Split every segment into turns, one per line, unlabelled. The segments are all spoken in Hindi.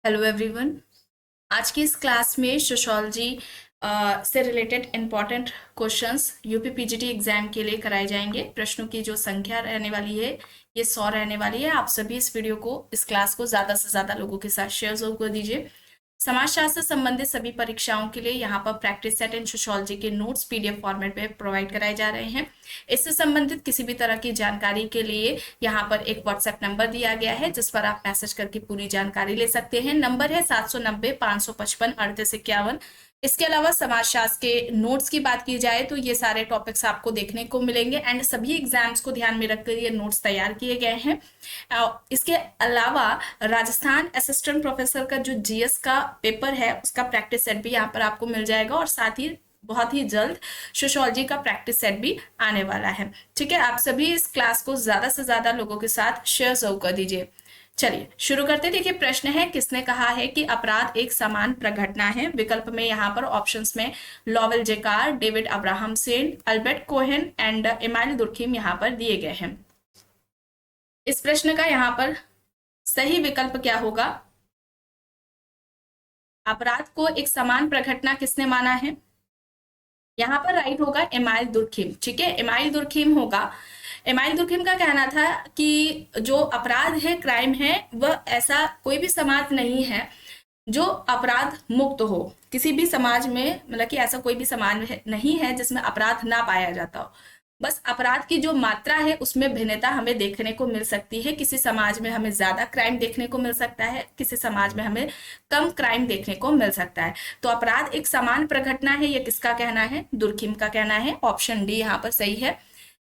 Hello everyone. आज की इस क्लास में सोशोलॉजी से related important questions UP PGT exam के लिए कराए जाएंगे। प्रश्नों की जो संख्या रहने वाली है ये 100 रहने वाली है। आप सभी इस वीडियो को, इस क्लास को ज़्यादा से ज़्यादा लोगों के साथ शेयर जरूर कर दीजिए। समाजशास्त्र से संबंधित सभी परीक्षाओं के लिए यहाँ पर प्रैक्टिस सेट एंड सोशोलॉजी के नोट्स पीडीएफ फॉर्मेट में प्रोवाइड कराए जा रहे हैं। इससे संबंधित किसी भी तरह की जानकारी के लिए यहाँ पर एक व्हाट्सएप नंबर दिया गया है जिस पर आप मैसेज करके पूरी जानकारी ले सकते हैं। नंबर है 790-555-3851। इसके अलावा समाजशास्त्र के नोट्स की बात की जाए तो ये सारे टॉपिक्स आपको देखने को मिलेंगे एंड सभी एग्जाम्स को ध्यान में रखकर ये नोट्स तैयार किए गए हैं। इसके अलावा राजस्थान असिस्टेंट प्रोफेसर का जो जीएस का पेपर है उसका प्रैक्टिस सेट भी यहाँ पर आपको मिल जाएगा और साथ ही बहुत ही जल्द सोशोलॉजी का प्रैक्टिस सेट भी आने वाला है। ठीक है, आप सभी इस क्लास को ज्यादा से ज्यादा लोगों के साथ शेयर जरूर कर दीजिए। चलिए शुरू करते। देखिए प्रश्न है, किसने कहा है कि अपराध एक समान प्रघटना है? विकल्प में यहाँ पर ऑप्शंस में लॉवेल जेकार, David Abraham Sen, Albert Cohen and Emile Durkheim यहाँ पर दिए गए हैं। इस प्रश्न का यहाँ पर सही विकल्प क्या होगा? अपराध को एक समान प्रघटना किसने माना है? यहाँ पर राइट होगा एमाइल दुर्खिम। ठीक है, एमाइल दुर्खिम होगा। एमाइल दुर्खिम का कहना था कि जो अपराध है, क्राइम है, वह ऐसा कोई भी समाज नहीं है जो अपराध मुक्त हो। किसी भी समाज में मतलब कि ऐसा कोई भी समाज नहीं है जिसमें अपराध ना पाया जाता हो। बस अपराध की जो मात्रा है उसमें भिन्नता हमें देखने को मिल सकती है। किसी समाज में हमें ज्यादा क्राइम देखने को मिल सकता है, किसी समाज में हमें कम क्राइम देखने को मिल सकता है। तो अपराध एक समान प्रघटना है, ये किसका कहना है? दुर्खिम का कहना है। ऑप्शन डी यहाँ पर सही है।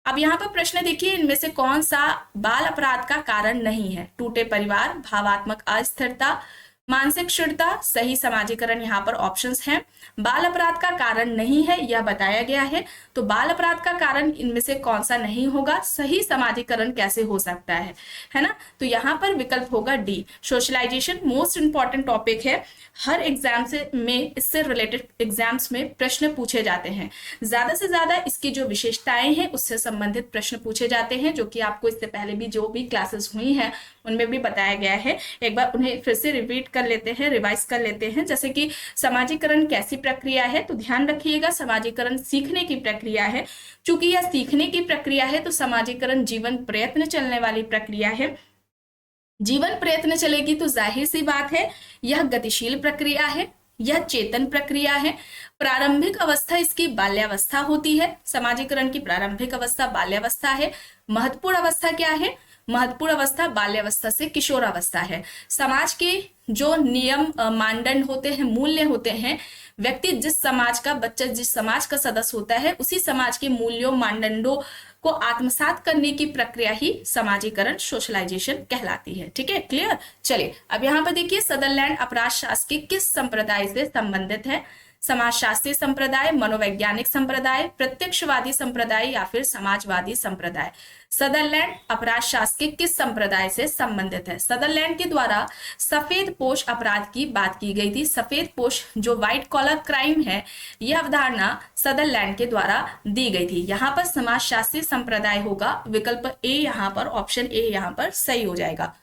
अब यहाँ पर प्रश्न देखिए, इनमें से कौन सा बाल अपराध का कारण नहीं है? टूटे परिवार, भावात्मक अस्थिरता, मानसिक क्षुणता, सही समाजीकरण यहाँ पर ऑप्शंस हैं। बाल अपराध का कारण नहीं है यह बताया गया है, तो बाल अपराध का कारण इनमें से कौन सा नहीं होगा? सही समाजीकरण कैसे हो सकता है ना? तो यहाँ पर विकल्प होगा D. Socialization most important topic है। हर एग्जाम से में इससे रिलेटेड एग्जाम्स में प्रश्न पूछे जाते हैं। ज्यादा से ज्यादा इसकी जो विशेषताएं हैं उससे संबंधित प्रश्न पूछे जाते हैं, जो कि आपको इससे पहले भी जो भी क्लासेस हुई हैं उनमें भी बताया गया है। एक बार उन्हें फिर से रिपीट कर लेते हैं, रिवाइज कर लेते हैं। जैसे कि समाजीकरण कैसी प्रक्रिया है, तो ध्यान रखिएगा समाजीकरण सीखने की प्रक्रिया है। चूंकि यह सीखने की प्रक्रिया है तो समाजीकरण जीवन प्रयत्न चलने वाली प्रक्रिया है। जीवन प्रयत्न चलेगी तो जाहिर सी बात है यह गतिशील प्रक्रिया है, यह चेतन प्रक्रिया है। प्रारंभिक अवस्था इसकी बाल्यावस्था होती है। समाजीकरण की प्रारंभिक अवस्था बाल्यावस्था है। महत्वपूर्ण अवस्था क्या है? महत्वपूर्ण अवस्था बाल्यावस्था से किशोरावस्था है। समाज के जो नियम मानदंड होते हैं, मूल्य होते हैं, व्यक्ति जिस समाज का, बच्चा जिस समाज का सदस्य होता है उसी समाज के मूल्यों मानदंडों को आत्मसात करने की प्रक्रिया ही समाजीकरण, सोशलाइजेशन कहलाती है। ठीक है, क्लियर? चलिए अब यहाँ पर देखिए, सदरलैंड अपराध शास्त्र किस संप्रदाय से संबंधित है? समाजशास्त्री संप्रदाय, मनोवैज्ञानिक संप्रदाय, प्रत्यक्षवादी संप्रदाय या फिर समाजवादी संप्रदाय? सदरलैंड अपराध शास्त्र किस संप्रदाय से संबंधित है? सदरलैंड के द्वारा सफेद पोश अपराध की बात की गई थी। सफेद पोश जो व्हाइट कॉलर क्राइम है, यह अवधारणा सदरलैंड के द्वारा दी गई थी। यहाँ पर समाजशास्त्री संप्रदाय होगा। विकल्प ए यहाँ पर, ऑप्शन ए यहाँ पर सही हो जाएगा।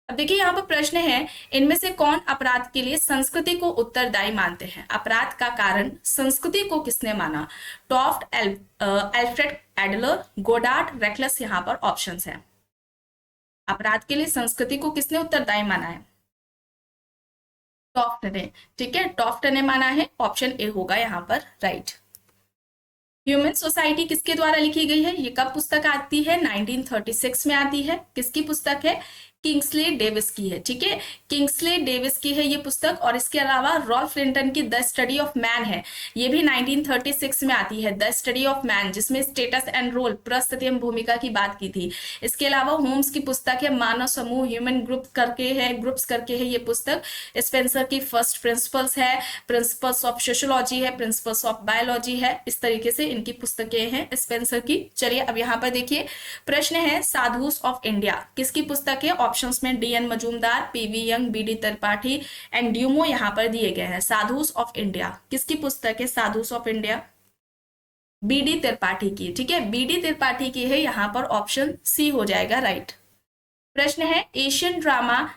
अब देखिए यहाँ पर प्रश्न है, इनमें से कौन अपराध के लिए संस्कृति को उत्तरदायी मानते हैं? अपराध का कारण संस्कृति को किसने माना? टॉफ्ट, अल्फ्रेड एडलर, गोडार्ड, रेकलेस यहाँ पर ऑप्शंस हैं। अपराध के लिए संस्कृति को किसने उत्तरदायी माना है? टॉफ्ट ने। ठीक है, टॉफ्ट ने माना है। ऑप्शन ए होगा यहाँ पर राइट। ह्यूमन सोसाइटी किसके द्वारा लिखी गई है? ये कब पुस्तक आती है? 1936 में आती है। किसकी पुस्तक है? किंग्सले डेविस की है। ठीक है, किंग्सले डेविस की है ये पुस्तक। और इसके अलावा रॉल्फ लिंटन की द स्टडी ऑफ मैन है, ये भी 1936 में आती है। द स्टडी ऑफ मैन, जिसमें स्टेटस एंड रोल, परिस्थिति एवं भूमिका की बात की थी। इसके अलावा होम्स की पुस्तक है मानव समूह, ह्यूमन ग्रुप करके है, ग्रुप्स करके है ये पुस्तक। स्पेंसर की फर्स्ट प्रिंसिपल्स है, प्रिंसिपल्स ऑफ सोशियोलॉजी है, प्रिंसिपल्स ऑफ बायोलॉजी है। इस तरीके से इनकी पुस्तकें हैं स्पेंसर की। चलिए अब यहाँ पर देखिए प्रश्न है, साधुस ऑफ इंडिया किसकी पुस्तक है? ऑप्शंस में D N Majumdar, P V Young, B D Tripathi and ड्यूमो यहाँ पर दिए गए हैं। साधुस ऑफ इंडिया किसकी पुस्तक है? Sadhus of India B D Tripathi की। ठीक है, बी डी त्रिपाठी की है। यहाँ पर ऑप्शन सी हो जाएगा राइट। प्रश्न है, Asian drama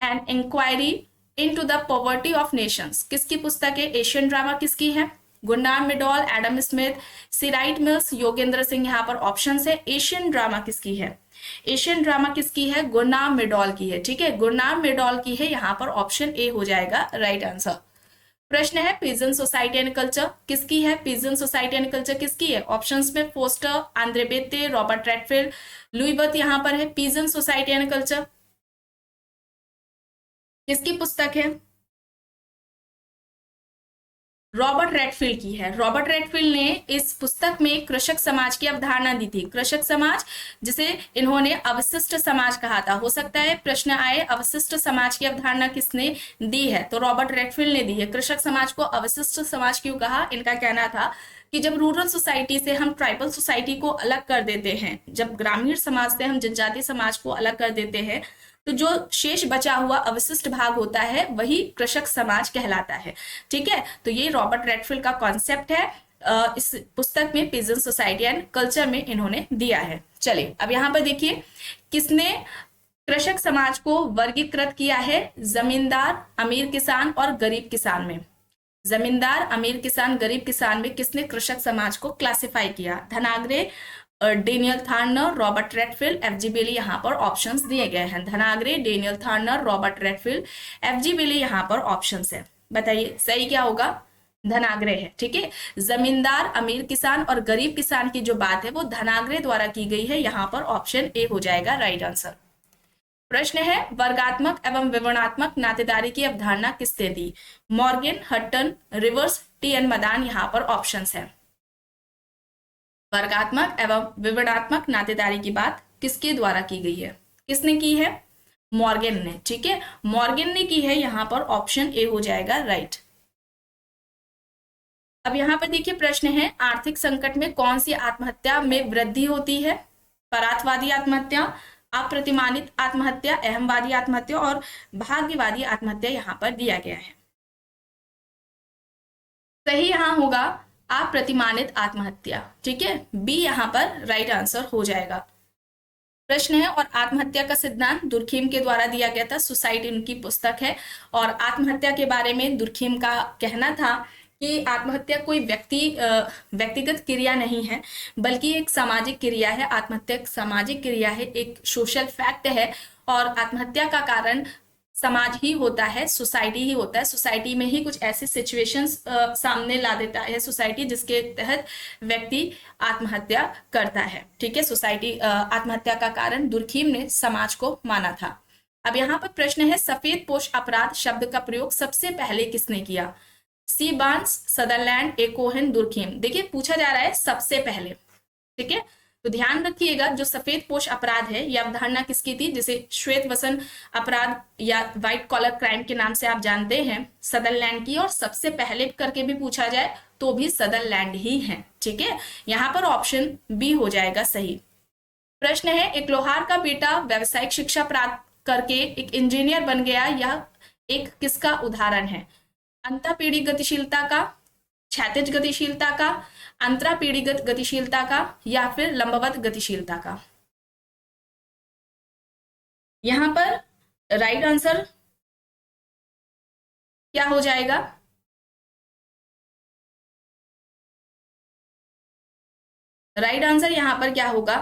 and inquiry into the poverty of nations किसकी पुस्तक है? एशियन ड्रामा किसकी है? गुरनाम Myrdal, Adam Smith, C Wright Mills, Yogendra Singh. यहाँ पर ऑप्शन है। एशियन ड्रामा किसकी है? एशियन ड्रामा किसकी है? गुरनाम मिडॉल की है। ठीक है, गुरनाम मिडॉल की है। यहाँ पर ऑप्शन ए हो जाएगा राइट आंसर। प्रश्न है पिजन सोसाइटी एंड कल्चर किसकी है? पिजन सोसाइटी एंड कल्चर किसकी है? ऑप्शंस में Foster, Andre Beteille, Robert Redfield, Louis Wirth यहाँ पर है। पिजन सोसाइटी एंड कल्चर किसकी पुस्तक है? रॉबर्ट रेडफील्ड की है। रॉबर्ट रेडफील्ड ने इस पुस्तक में कृषक समाज की अवधारणा दी थी। कृषक समाज जिसे इन्होंने अवशिष्ट समाज कहा था। हो सकता है प्रश्न आए अवशिष्ट समाज की अवधारणा किसने दी है, तो रॉबर्ट रेडफील्ड ने दी है। कृषक समाज को अवशिष्ट समाज क्यों कहा? इनका कहना था कि जब रूरल सोसाइटी से हम ट्राइबल सोसाइटी को अलग कर देते हैं, जब ग्रामीण समाज से हम जनजातीय समाज को अलग कर देते हैं, तो जो शेष बचा हुआ अवशिष्ट भाग होता है वही कृषक समाज कहलाता है। ठीक है, तो ये रॉबर्ट रेडफील्ड का कॉन्सेप्ट है। इस पुस्तक में पिजन सोसाइटी एंड कल्चर में इन्होंने दिया है। चलिए अब यहाँ पर देखिए किसने कृषक समाज को वर्गीकृत किया है? जमींदार, अमीर किसान और गरीब किसान में। जमींदार, अमीर किसान, गरीब किसान में किसने कृषक समाज को क्लासिफाई किया? धनाग्रे, डेनियल थार्नर, रॉबर्ट रेडफील्ड, एफजी बेली। यहाँ पर ऑप्शंस दिए गए हैं। धनाग्रे, डेनियल थार्नर, रॉबर्ट रेडफील्ड, एफजी बेली यहाँ पर ऑप्शंस है। बताइए सही क्या होगा? धनाग्रे है। ठीक है, जमींदार, अमीर किसान और गरीब किसान की जो बात है वो धनाग्रे द्वारा की गई है। यहाँ पर ऑप्शन ए हो जाएगा राइट आंसर। प्रश्न है वर्गात्मक एवं विवरणात्मक नातेदारी की अवधारणा किसने दी? Morgan, Hutton, Rivers, T N. Madan. यहाँ पर ऑप्शंस है। वर्गात्मक एवं विवरणात्मक नातेदारी की बात किसके द्वारा की गई है? किसने की है? मॉर्गन ने। ठीक है, मॉर्गन ने की है। यहाँ पर ऑप्शन ए हो जाएगा राइट। अब यहाँ पर देखिए प्रश्न है आर्थिक संकट में कौन सी आत्महत्या में वृद्धि होती है? परार्थवादी आत्महत्या, अप्रतिमानित आत्महत्या, अहमवादी आत्महत्या और भाग्यवादी आत्महत्या यहाँ पर दिया गया है। सही यहाँ होगा अप्रतिमानित आत्महत्या। ठीक है, बी यहाँ पर राइट आंसर हो जाएगा। प्रश्न है और आत्महत्या का सिद्धांत दुर्खीम के द्वारा दिया गया था। सुसाइड उनकी पुस्तक है और आत्महत्या के बारे में दुर्खीम का कहना था कि आत्महत्या कोई व्यक्तिगत क्रिया नहीं है बल्कि एक सामाजिक क्रिया है। आत्महत्या एक सामाजिक क्रिया है, एक सोशल फैक्ट है और आत्महत्या का कारण समाज ही होता है, सोसाइटी ही होता है। सोसाइटी में ही कुछ ऐसे सिचुएशंस सामने ला देता है सोसाइटी जिसके तहत व्यक्ति आत्महत्या करता है। ठीक है, सोसाइटी आत्महत्या का कारण दुर्खीम ने समाज को माना था। अब यहाँ पर प्रश्न है सफेद पोश अपराध शब्द का प्रयोग सबसे पहले किसने किया? सी बार्न्स, सदरलैंड, ए कोहेन, दुर्खीम। देखिए पूछा जा रहा है सबसे पहले। ठीक है, तो ध्यान रखिएगा जो सफेद पोश अपराध है यह अवधारणा किसकी थी, जिसे श्वेत वसन अपराध या व्हाइट कॉलर क्राइम के नाम से आप जानते हैं, सदरलैंड की। और सबसे पहले करके भी पूछा जाए तो भी सदरलैंड ही है। ठीक है, यहाँ पर ऑप्शन बी हो जाएगा सही। प्रश्न है एक लोहार का बेटा व्यावसायिक शिक्षा प्राप्त करके एक इंजीनियर बन गया, यह एक किसका उदाहरण है? अंतःपीढ़ी गतिशीलता का, क्षैतिज गतिशीलता का, अंतरापीढ़ीगत गतिशीलता का या फिर लंबवत गतिशीलता का? यहां पर राइट आंसर क्या हो जाएगा? राइट आंसर यहां पर क्या होगा?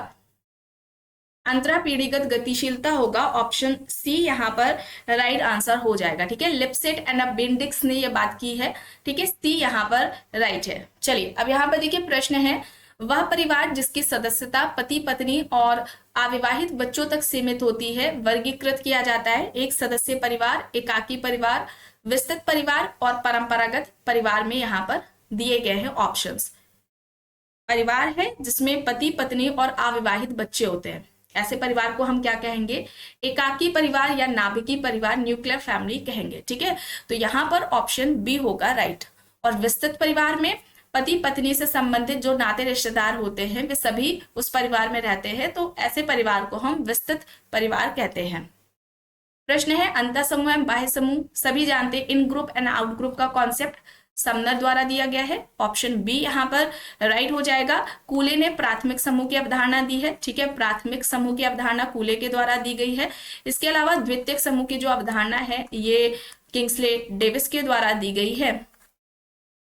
अंतरापीढ़ीगत गतिशीलता होगा। ऑप्शन सी यहाँ पर राइट आंसर हो जाएगा। ठीक है, लिप्सेट एंड बेंडिक्स ने ये बात की है। ठीक है, सी यहाँ पर राइट है। चलिए अब यहाँ पर देखिए प्रश्न है वह परिवार जिसकी सदस्यता पति पत्नी और अविवाहित बच्चों तक सीमित होती है वर्गीकृत किया जाता है? एक सदस्य परिवार, एकाकी परिवार, विस्तृत परिवार और परंपरागत परिवार में यहाँ पर दिए गए हैं ऑप्शंस। परिवार है जिसमें पति पत्नी और अविवाहित बच्चे होते हैं, ऐसे परिवार को हम क्या कहेंगे? एकाकी परिवार या नाभिकीय परिवार, न्यूक्लियर फैमिली कहेंगे। ठीक है, तो यहाँ पर ऑप्शन बी होगा राइट। और विस्तृत परिवार में पति पत्नी से संबंधित जो नाते रिश्तेदार होते हैं वे सभी उस परिवार में रहते हैं, तो ऐसे परिवार को हम विस्तृत परिवार कहते हैं। प्रश्न है अंतः समूह एवं बाह्य समूह सभी जानते हैं इन ग्रुप एंड आउट ग्रुप का कॉन्सेप्ट समनर द्वारा दिया गया है। ऑप्शन बी यहाँ पर राइट हो जाएगा। कूले ने प्राथमिक समूह की अवधारणा दी है। ठीक है, प्राथमिक समूह की अवधारणा कूले के द्वारा दी गई है। इसके अलावा द्वितीयक समूह की जो अवधारणा है ये किंग्सले डेविस के द्वारा दी गई है।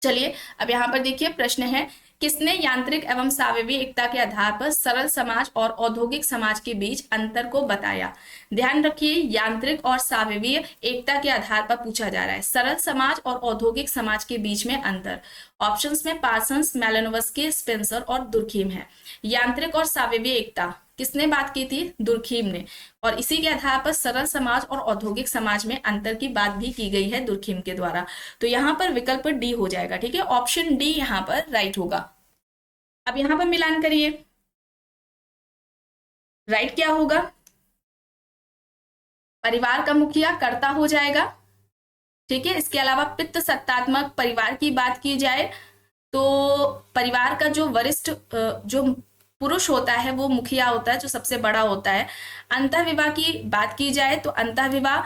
चलिए अब यहाँ पर देखिए प्रश्न है, किसने यांत्रिक एवं सावयवी एकता के आधार पर सरल समाज और औद्योगिक समाज के बीच अंतर को बताया। ध्यान रखिए, यांत्रिक और सावयवी एकता के आधार पर पूछा जा रहा है, सरल समाज और औद्योगिक समाज के बीच में अंतर। ऑप्शंस में पार्सन्स, मैलिनोवस्की, स्पेंसर और दुर्खीम है। यांत्रिक और सावयवी एकता किसने बात की थी? दुर्खीम ने। और इसी के आधार पर सरल समाज और औद्योगिक समाज में अंतर की बात भी की गई है दुर्खीम के द्वारा। तो यहाँ पर विकल्प डी हो जाएगा। ठीक है, ऑप्शन डी यहाँ पर राइट होगा। अब यहाँ पर मिलान करिए, राइट क्या होगा? परिवार का मुखिया कर्ता हो जाएगा। ठीक है, इसके अलावा पितृ सत्तात्मक परिवार की बात की जाए तो परिवार का जो वरिष्ठ जो पुरुष होता है वो मुखिया होता है, जो सबसे बड़ा होता है। अंतःविवाह की बात की जाए तो अंतःविवाह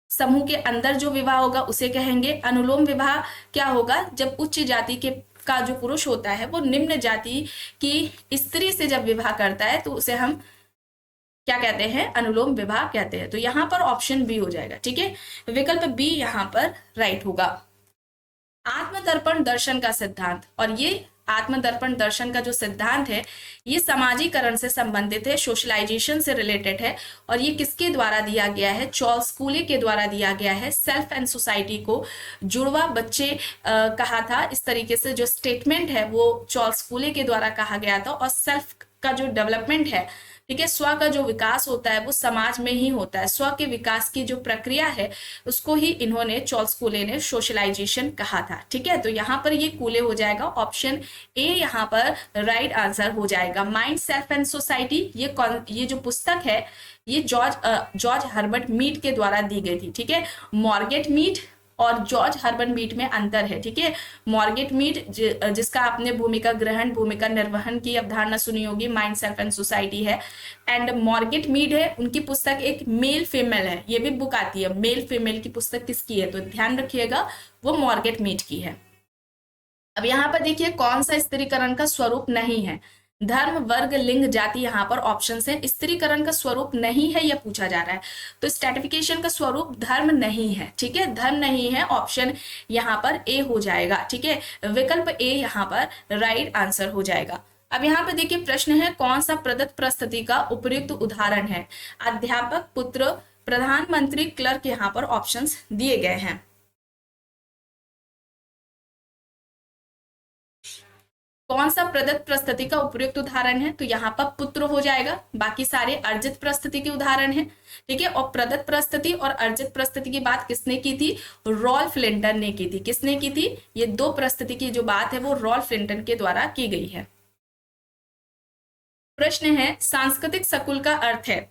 समूह के अंदर जो विवाह होगा उसे कहेंगे। अनुलोम विवाह क्या होगा? जब उच्च जाति के का जो पुरुष होता है वो निम्न जाति की स्त्री से जब विवाह करता है तो उसे हम क्या कहते हैं? अनुलोम विवाह कहते हैं। तो यहाँ पर ऑप्शन बी हो जाएगा। ठीक है, विकल्प बी यहाँ पर राइट होगा। आत्मदर्पण दर्शन का सिद्धांत, और ये आत्मदर्पण दर्शन का जो सिद्धांत है ये समाजीकरण से संबंधित है, सोशलाइजेशन से रिलेटेड है। और ये किसके द्वारा दिया गया है? चार्ल्स कूले के द्वारा दिया गया है। सेल्फ एंड सोसाइटी को जुड़वा बच्चे कहा था। इस तरीके से जो स्टेटमेंट है वो चार्ल्स कूले के द्वारा कहा गया था। और सेल्फ का जो डेवलपमेंट है, ठीक है, स्व का जो विकास होता है वो समाज में ही होता है। स्व के विकास की जो प्रक्रिया है उसको ही इन्होंने, चार्ल्स कूले ने, सोशलाइजेशन कहा था। ठीक है, तो यहाँ पर ये कूले हो जाएगा। ऑप्शन ए यहाँ पर राइट आंसर हो जाएगा। माइंड, सेल्फ एंड सोसाइटी, ये जो पुस्तक है ये जॉर्ज हर्बर्ट मीड के द्वारा दी गई थी। ठीक है, मॉर्गेट मीड और जॉर्ज हर्बर्ट मीड में अंतर है। ठीक है, मॉर्गेट मीड जिसका आपने भूमिका ग्रहण, भूमिका निर्वहन की अवधारणा सुनी होगी, माइंड, सेल्फ एंड सोसाइटी है। एंड मॉर्गेट मीड है, उनकी पुस्तक एक मेल फीमेल है। ये भी बुक आती है, मेल फीमेल की पुस्तक किसकी है? तो ध्यान रखिएगा वो मॉर्गेट मीड की है। अब यहाँ पर देखिए कौन सा स्त्रीकरण का स्वरूप नहीं है? धर्म, वर्ग, लिंग, जाति यहाँ पर ऑप्शन है। स्त्रीकरण का स्वरूप नहीं है यह पूछा जा रहा है, तो स्ट्रैटिफिकेशन का स्वरूप धर्म नहीं है। ठीक है, धर्म नहीं है, ऑप्शन यहाँ पर ए हो जाएगा। ठीक है, विकल्प ए यहाँ पर राइट आंसर हो जाएगा। अब यहाँ पर देखिए प्रश्न है, कौन सा प्रदत्त परिस्थिति का उपयुक्त उदाहरण है? अध्यापक, पुत्र, प्रधानमंत्री, क्लर्क, यहाँ पर ऑप्शंस दिए गए हैं। कौन सा प्रदत्त परिस्थिति का उपयुक्त उदाहरण है? तो यहाँ पर पुत्र हो जाएगा, बाकी सारे अर्जित परिस्थिति के उदाहरण हैं। ठीक है, और प्रदत्त परिस्थिति और अर्जित परिस्थिति की बात किसने की थी? रॉल्फ लिंटन ने की थी। किसने की थी? ये दो परिस्थिति की जो बात है वो रॉल्फ लिंटन के द्वारा की गई है। प्रश्न है, सांस्कृतिक सकुल का अर्थ है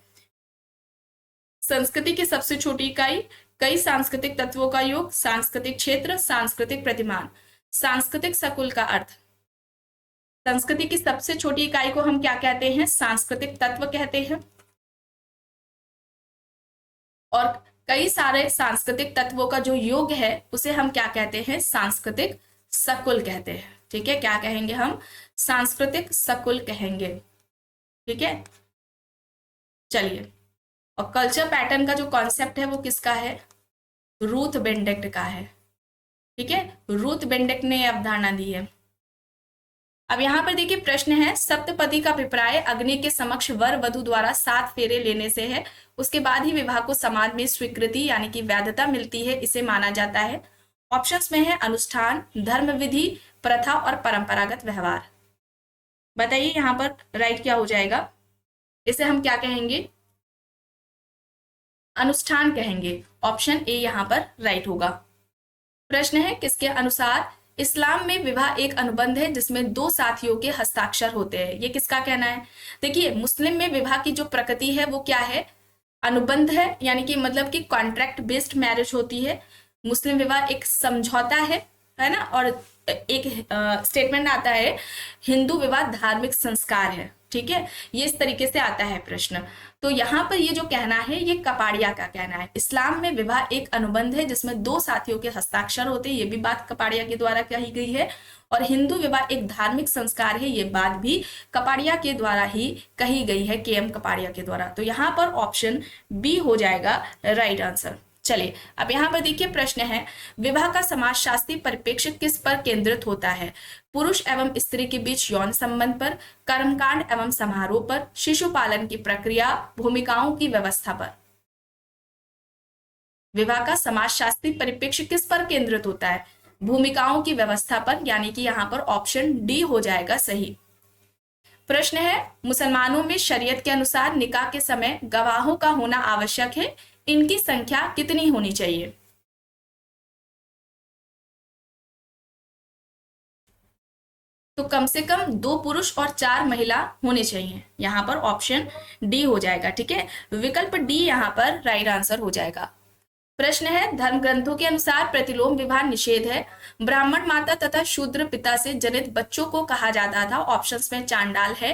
संस्कृति की सबसे छोटी इकाई, कई सांस्कृतिक तत्वों का योग, सांस्कृतिक क्षेत्र, सांस्कृतिक प्रतिमान। सांस्कृतिक सकुल का अर्थ, संस्कृति की सबसे छोटी इकाई को हम क्या कहते हैं? सांस्कृतिक तत्व कहते हैं। और कई सारे सांस्कृतिक तत्वों का जो योग है उसे हम क्या कहते हैं? सांस्कृतिक सकुल कहते हैं। ठीक है, क्या कहेंगे हम? सांस्कृतिक सकुल कहेंगे। ठीक है, चलिए, और कल्चर पैटर्न का जो कॉन्सेप्ट है वो किसका है? रूथ बेनेडिक्ट का है। ठीक है, रूथ बेनेडिक्ट ने अवधारणा दी है। अब यहाँ पर देखिए प्रश्न है, सप्तपदी का अभिप्राय अग्नि के समक्ष वर वधु द्वारा 7 फेरे लेने से है, उसके बाद ही विवाह को समाज में स्वीकृति यानी कि वैधता मिलती है, इसे माना जाता है। ऑप्शंस में है अनुष्ठान, धर्म विधि, प्रथा और परंपरागत व्यवहार। बताइए यहाँ पर राइट क्या हो जाएगा? इसे हम क्या कहेंगे? अनुष्ठान कहेंगे। ऑप्शन ए यहाँ पर राइट होगा। प्रश्न है, किसके अनुसार इस्लाम में विवाह एक अनुबंध है जिसमें 2 साथियों के हस्ताक्षर होते हैं? ये किसका कहना है? देखिए, मुस्लिम में विवाह की जो प्रकृति है वो क्या है? अनुबंध है, यानी कि मतलब कि कॉन्ट्रैक्ट बेस्ड मैरिज होती है। मुस्लिम विवाह एक समझौता है ना। और एक स्टेटमेंट आता है, हिंदू विवाह धार्मिक संस्कार है। ठीक है, ये इस तरीके से आता है प्रश्न। तो यहाँ पर ये जो कहना है ये कपाड़िया का कहना है। इस्लाम में विवाह एक अनुबंध है जिसमें 2 साथियों के हस्ताक्षर होते हैं, ये भी बात कपाड़िया के द्वारा कही गई है। और हिंदू विवाह एक धार्मिक संस्कार है, ये बात भी कपाड़िया के द्वारा ही कही गई है, KM कपाड़िया के द्वारा। तो यहाँ पर ऑप्शन बी हो जाएगा राइट आंसर। चलिए अब यहाँ पर देखिए प्रश्न है, विवाह का समाजशास्त्री परिप्रेक्ष्य किस पर केंद्रित होता है? पुरुष एवं स्त्री के बीच यौन संबंध पर, कर्मकांड एवं समारोह पर, शिशु पालन की प्रक्रिया, भूमिकाओं की व्यवस्था पर। विवाह का समाजशास्त्री परिप्रेक्ष्य किस पर केंद्रित होता है? भूमिकाओं की व्यवस्था पर, यानी कि यहाँ पर ऑप्शन डी हो जाएगा सही। प्रश्न है, मुसलमानों में शरीयत के अनुसार निकाह के समय गवाहों का होना आवश्यक है, इनकी संख्या कितनी होनी चाहिए? तो कम से कम 2 पुरुष और 4 महिला होने चाहिए, यहां पर ऑप्शन डी हो जाएगा। ठीक है, विकल्प डी यहां पर राइट आंसर हो जाएगा। प्रश्न है, धर्म ग्रंथों के अनुसार प्रतिलोम विवाह निषेध है, ब्राह्मण माता तथा शूद्र पिता से जनित बच्चों को कहा जाता था। ऑप्शंस में चांडाल है,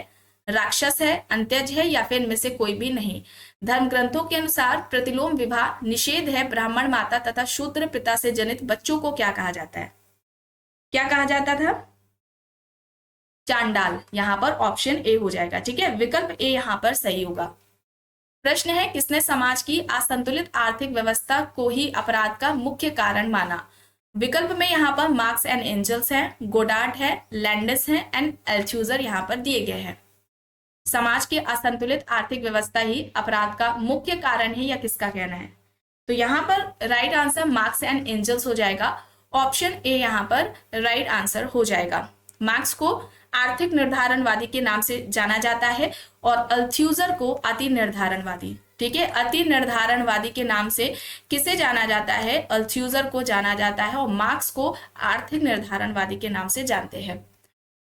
राक्षस है, अंत्यज है, या फिर इनमें से कोई भी नहीं। धर्म ग्रंथों के अनुसार प्रतिलोम विवाह निषेध है, ब्राह्मण माता तथा शूद्र पिता से जनित बच्चों को क्या कहा जाता है? क्या कहा जाता था? चांडाल। यहां पर ऑप्शन ए हो जाएगा। ठीक है, विकल्प ए यहां पर सही होगा। प्रश्न है, किसने समाज की असंतुलित आर्थिक व्यवस्था को ही अपराध का मुख्य कारण माना? विकल्प में यहाँ पर मार्क्स एंड एंजल्स है, गोडार्ड है, लैंडिस है एंड एल्थ्यूजर यहाँ पर दिए गए हैं। समाज की असंतुलित आर्थिक व्यवस्था ही अपराध का मुख्य कारण है, या किसका कहना है? तो यहाँ पर right answer Marx and Engels हो जाएगा। ऑप्शन ए यहाँ पर राइट आंसर हो जाएगा। मार्क्स को आर्थिक निर्धारणवादी के नाम से जाना जाता है और अल्थ्यूजर को अति निर्धारणवादी। ठीक है, अति निर्धारणवादी के नाम से किसे जाना जाता है? अल्थ्यूजर को जाना जाता है, और मार्क्स को आर्थिक निर्धारणवादी के नाम से जानते हैं।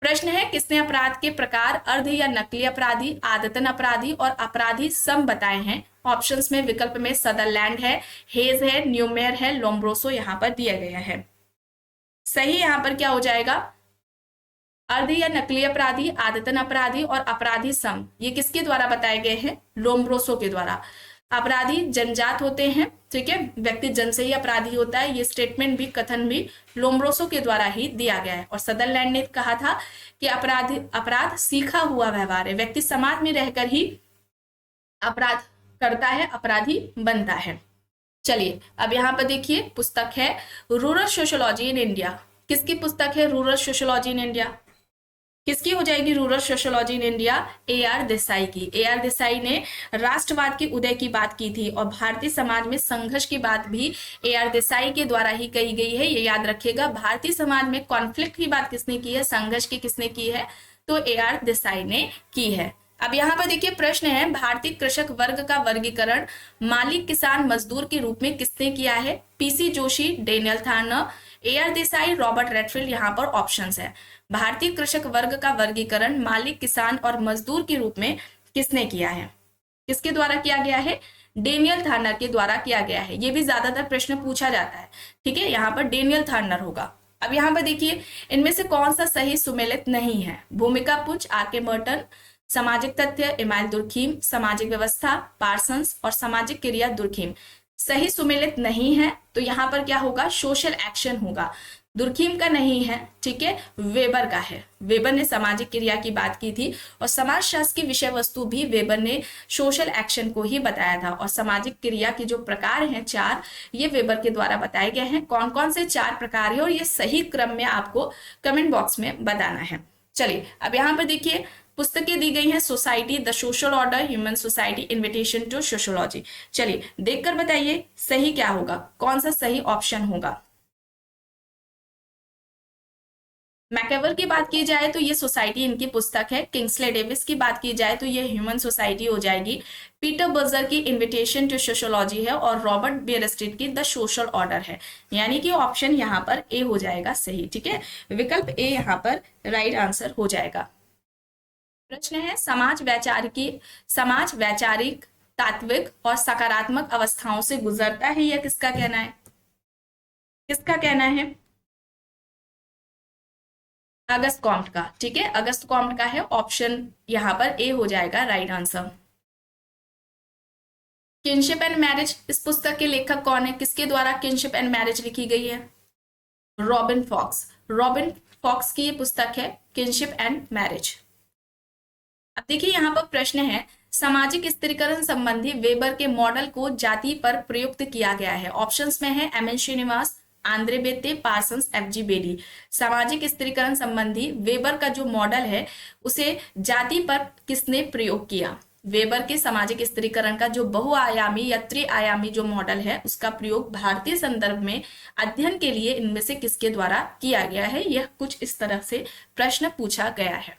प्रश्न है, किसने अपराध के प्रकार अर्ध या नकली अपराधी, आदतन अपराधी और अपराधी सम बताए हैं? ऑप्शंस में विकल्प में सदरलैंड है, हेज है, न्यूमेर है, लोम्ब्रोसो यहाँ पर दिया गया है। सही यहाँ पर क्या हो जाएगा? अर्ध या नकली अपराधी, आदतन अपराधी और अपराधी सम, ये किसके द्वारा बताए गए हैं? लोम्ब्रोसो के द्वारा। अपराधी जनजात होते हैं, ठीक है, व्यक्ति जन से ही अपराधी होता है, ये स्टेटमेंट भी, कथन भी लोम्ब्रोसो के द्वारा ही दिया गया है। और सदरलैंड ने कहा था कि अपराध सीखा हुआ व्यवहार है, व्यक्ति समाज में रहकर ही अपराध करता है, अपराधी बनता है। चलिए अब यहाँ पर देखिए, पुस्तक है रूरल सोशियोलॉजी इन इंडिया। किसकी पुस्तक है रूरल सोशियोलॉजी इन इंडिया? किसकी हो जाएगी rural sociology in India? AR Desai की। AR देसाई ने राष्ट्रवाद के उदय की बात की थी, और भारतीय समाज में संघर्ष की बात भी AR देसाई के द्वारा ही कही गई है, ये याद रखिएगा। भारतीय समाज में कॉन्फ्लिक्ट की बात किसने की है? संघर्ष की किसने की है? तो AR देसाई ने की है। अब यहाँ पर देखिए प्रश्न है, भारतीय कृषक वर्ग का वर्गीकरण मालिक, किसान, मजदूर के रूप में किसने किया है? PC Joshi, Daniel Thorner, AR Desai, Robert Redfield यहाँ पर ऑप्शंस है। भारतीय कृषक वर्ग का वर्गीकरण मालिक, किसान और मजदूर के रूप में किसने किया है? किसके द्वारा किया गया है? डेनियल थार्नर के द्वारा किया गया है। ये भी ज्यादातर प्रश्न पूछा जाता है। ठीक है, यहाँ पर डेनियल थार्नर होगा। अब यहाँ पर देखिए, इनमें से कौन सा सही सुमेलित नहीं है? भूमिका पुंज, RK मर्टन, सामाजिक तथ्य इमाइल दुर्खीम, सामाजिक व्यवस्था पार्सन्स और सामाजिक क्रिया दुर्खीम। सही सुमेलित नहीं है, तो यहाँ पर क्या होगा? सोशल एक्शन होगा। दुर्खीम का नहीं है, ठीक है, वेबर का है। वेबर ने सामाजिक क्रिया की बात की थी, और समाजशास्त्र की विषय वस्तु भी वेबर ने सोशल एक्शन को ही बताया था। और सामाजिक क्रिया के जो प्रकार हैं 4, ये वेबर के द्वारा बताए गए हैं। कौन कौन से 4 प्रकार है और ये सही क्रम में आपको कमेंट बॉक्स में बताना है। चलिए अब यहाँ पर देखिए, पुस्तकें दी गई हैं, society, the social order, human society, invitation to sociology. चलिए देखकर बताइए सही क्या होगा, कौन सा सही ऑप्शन होगा। मैकेवर की बात की जाए तो ये सोसाइटी इनकी पुस्तक है। किंग्सले डेविस की बात की जाए तो ये ह्यूमन सोसाइटी हो जाएगी। पीटर बर्जर की इन्विटेशन टू सोशियोलॉजी है, और रॉबर्ट बियरस्ट्रीट की द सोशल ऑर्डर है। यानी कि ऑप्शन यहाँ पर ए हो जाएगा सही। ठीक है, विकल्प ए यहाँ पर राइट आंसर हो जाएगा। प्रश्न है, समाज वैचारिक, तात्विक और सकारात्मक अवस्थाओं से गुजरता है, यह किसका कहना है? किसका कहना है? अगस्त कॉम्ट का। ठीक है, अगस्त कॉम्ट का है। ऑप्शन यहाँ पर ए हो जाएगा right answer. Kinship and marriage, इस पुस्तक के लेखक कौन है? किसके द्वारा किनशिप एंड मैरिज लिखी गई है? Robin fox. रॉबिन फॉक्स की ये पुस्तक है किनशिप एंड मैरिज। अब देखिए यहाँ पर प्रश्न है, सामाजिक स्त्रीकरण संबंधी वेबर के मॉडल को जाति पर प्रयुक्त किया गया है? ऑप्शंस में है M N Srinivas, Andre Beteille, Parsons, F G Bailey. सामाजिक स्त्रीकरण संबंधी वेबर का जो मॉडल है उसे जाति पर किसने प्रयोग किया? वेबर के सामाजिक स्त्रीकरण का जो बहुआयामी या त्रिआयामी जो मॉडल है उसका प्रयोग भारतीय संदर्भ में अध्ययन के लिए इनमें से किसके द्वारा किया गया है? यह कुछ इस तरह से प्रश्न पूछा गया है।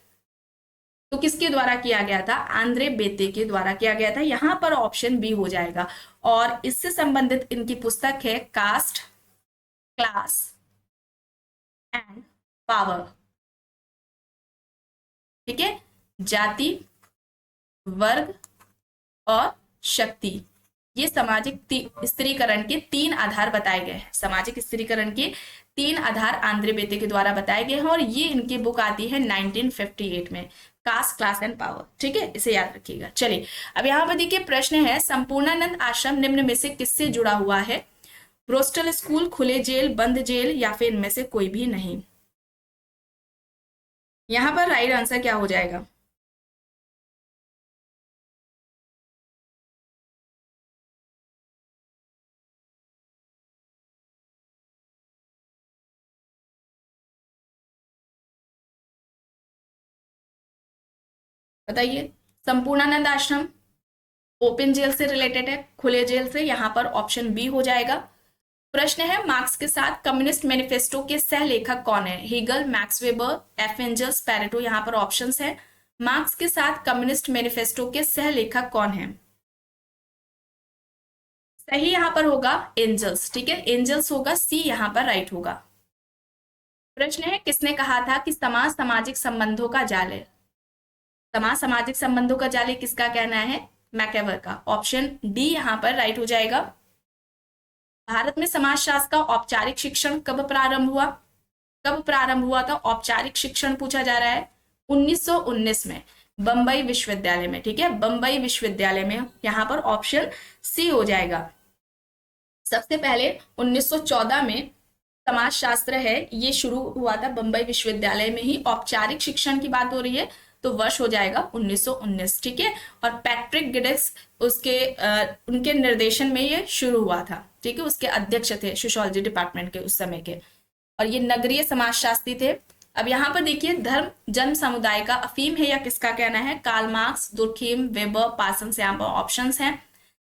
तो किसके द्वारा किया गया था? आंद्रे बेते के द्वारा किया गया था। यहां पर ऑप्शन बी हो जाएगा। और इससे संबंधित इनकी पुस्तक है कास्ट, क्लास एंड पावर। ठीक है, जाति, वर्ग और शक्ति, ये सामाजिक स्त्रीकरण के 3 आधार बताए गए हैं। सामाजिक स्त्रीकरण के 3 आधार आंद्रे बेते के द्वारा बताए गए हैं और ये इनकी बुक आती है 1958 में, कास्ट, क्लास एंड पावर। ठीक है, इसे याद रखिएगा। चलिए अब यहाँ पर देखिए प्रश्न है, संपूर्णानंद आश्रम निम्न में से किससे जुड़ा हुआ है? ब्रोस्टल स्कूल, खुले जेल, बंद जेल या फिर इनमें से कोई भी नहीं? यहाँ पर राइट आंसर क्या हो जाएगा? बताइए। संपूर्णानंद आश्रम ओपन जेल से रिलेटेड है, खुले जेल से, यहां पर ऑप्शन बी हो जाएगा। प्रश्न है, मार्क्स के साथ कम्युनिस्ट मैनिफेस्टो के सह लेखक कौन है? Hegel, Max Weber, F Engels, Pareto. यहां पर ऑप्शंस है। मार्क्स के साथ कम्युनिस्ट मैनिफेस्टो के सह लेखक कौन है? सही यहां पर होगा एंजल्स। ठीक है, एंजल्स होगा, सी यहां पर राइट होगा। प्रश्न है, किसने कहा था कि समाज सामाजिक संबंधों का जाल है? समाज सामाजिक संबंधों का जाल किसका कहना है? मैकेवर का। ऑप्शन डी यहां पर राइट हो जाएगा। भारत में समाजशास्त्र का औपचारिक शिक्षण कब प्रारंभ हुआ? कब प्रारंभ हुआ था औपचारिक शिक्षण पूछा जा रहा है? 1919 में, बंबई विश्वविद्यालय में। ठीक है, बंबई विश्वविद्यालय में, यहां पर ऑप्शन सी हो जाएगा। सबसे पहले 1914 में समाजशास्त्र है ये शुरू हुआ था बंबई विश्वविद्यालय में ही। औपचारिक शिक्षण की बात हो रही है तो वर्ष हो जाएगा 1919। ठीक है, और पैट्रिक गिडेक्स उनके निर्देशन में ये शुरू हुआ था। ठीक है, उसके अध्यक्ष थे सोशियोलॉजी डिपार्टमेंट के उस समय के, और ये नगरीय समाजशास्त्री थे। अब यहाँ पर देखिए, धर्म जन समुदाय का अफीम है या किसका कहना है? Karl Marx, Durkheim, Weber, Parsons. यहाँ पर ऑप्शंस हैं।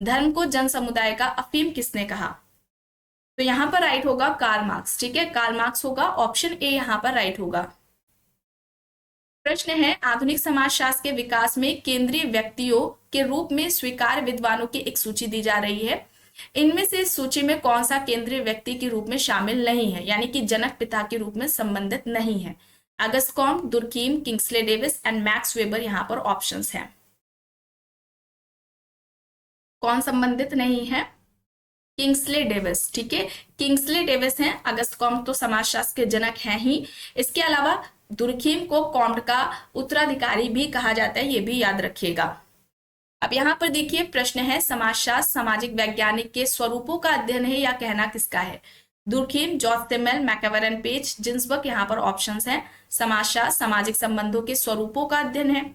धर्म को जन समुदाय का अफीम किसने कहा? तो यहाँ पर राइट होगा कार्ल मार्क्स। ठीक है, कार्ल मार्क्स होगा, ऑप्शन ए यहाँ पर राइट होगा। प्रश्न है, आधुनिक समाजशास्त्र के विकास में केंद्रीय व्यक्तियों के रूप में स्वीकार्य विद्वानों की एक सूची दी जा रही है। इनमें से इस सूची में कौन सा केंद्रीय व्यक्ति के रूप में शामिल नहीं है, यानी कि जनक पिता के रूप में संबंधित नहीं है? Auguste Comte, Durkheim, Kingsley Davis and Max Weber. यहाँ पर ऑप्शंस हैं। कौन संबंधित नहीं है? Kingsley Davis. ठीक है, किंग्सले डेविस हैं। अगस्त कॉम्ट तो समाजशास्त्र के जनक हैं ही। इसके अलावा दुर्खीम को कॉम्ट का उत्तराधिकारी भी कहा जाता है, ये भी याद रखिएगा। अब यहाँ पर देखिए प्रश्न है, समाजशास्त्र सामाजिक वैज्ञानिक के स्वरूपों का अध्ययन है या कहना किसका है? Durkheim, George Simmel, MacIver and Page, Ginsberg. यहाँ पर ऑप्शंस हैं। समाजशास्त्र सामाजिक संबंधों के स्वरूपों का अध्ययन है,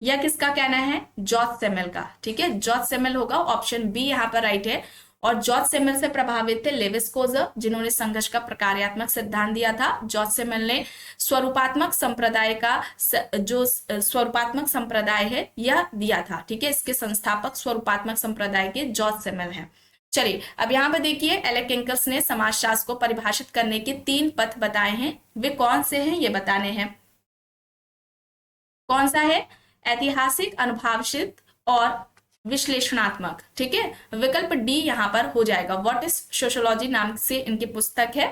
यह किसका कहना है? जॉर्ज सेमेल का। ठीक है, जॉर्ज सेमेल होगा, ऑप्शन बी यहाँ पर राइट है। और जॉर्ज सेमेल से प्रभावित थे लेविस कोजर, जिन्होंने संघर्ष का प्रकार्यात्मक सिद्धांत दिया था। जॉर्ज सेमेल ने स्वरूपात्मक संप्रदाय का जो स्वरूपात्मक संप्रदाय है यह दिया था। ठीक है, इसके संस्थापक स्वरूपात्मक संप्रदाय के जॉर्ज सेमेल हैं। चलिए अब यहाँ पर देखिए, एलेक किंकल्स ने समाजशास्त्र को परिभाषित करने के 3 पथ बताए हैं, वे कौन से हैं ये बताने हैं। कौन सा है? ऐतिहासिक, अनुभवसिद्ध और विश्लेषणात्मक। ठीक है, विकल्प डी यहां पर हो जाएगा। व्हाट इज सोशियोलॉजी नाम से इनकी पुस्तक है।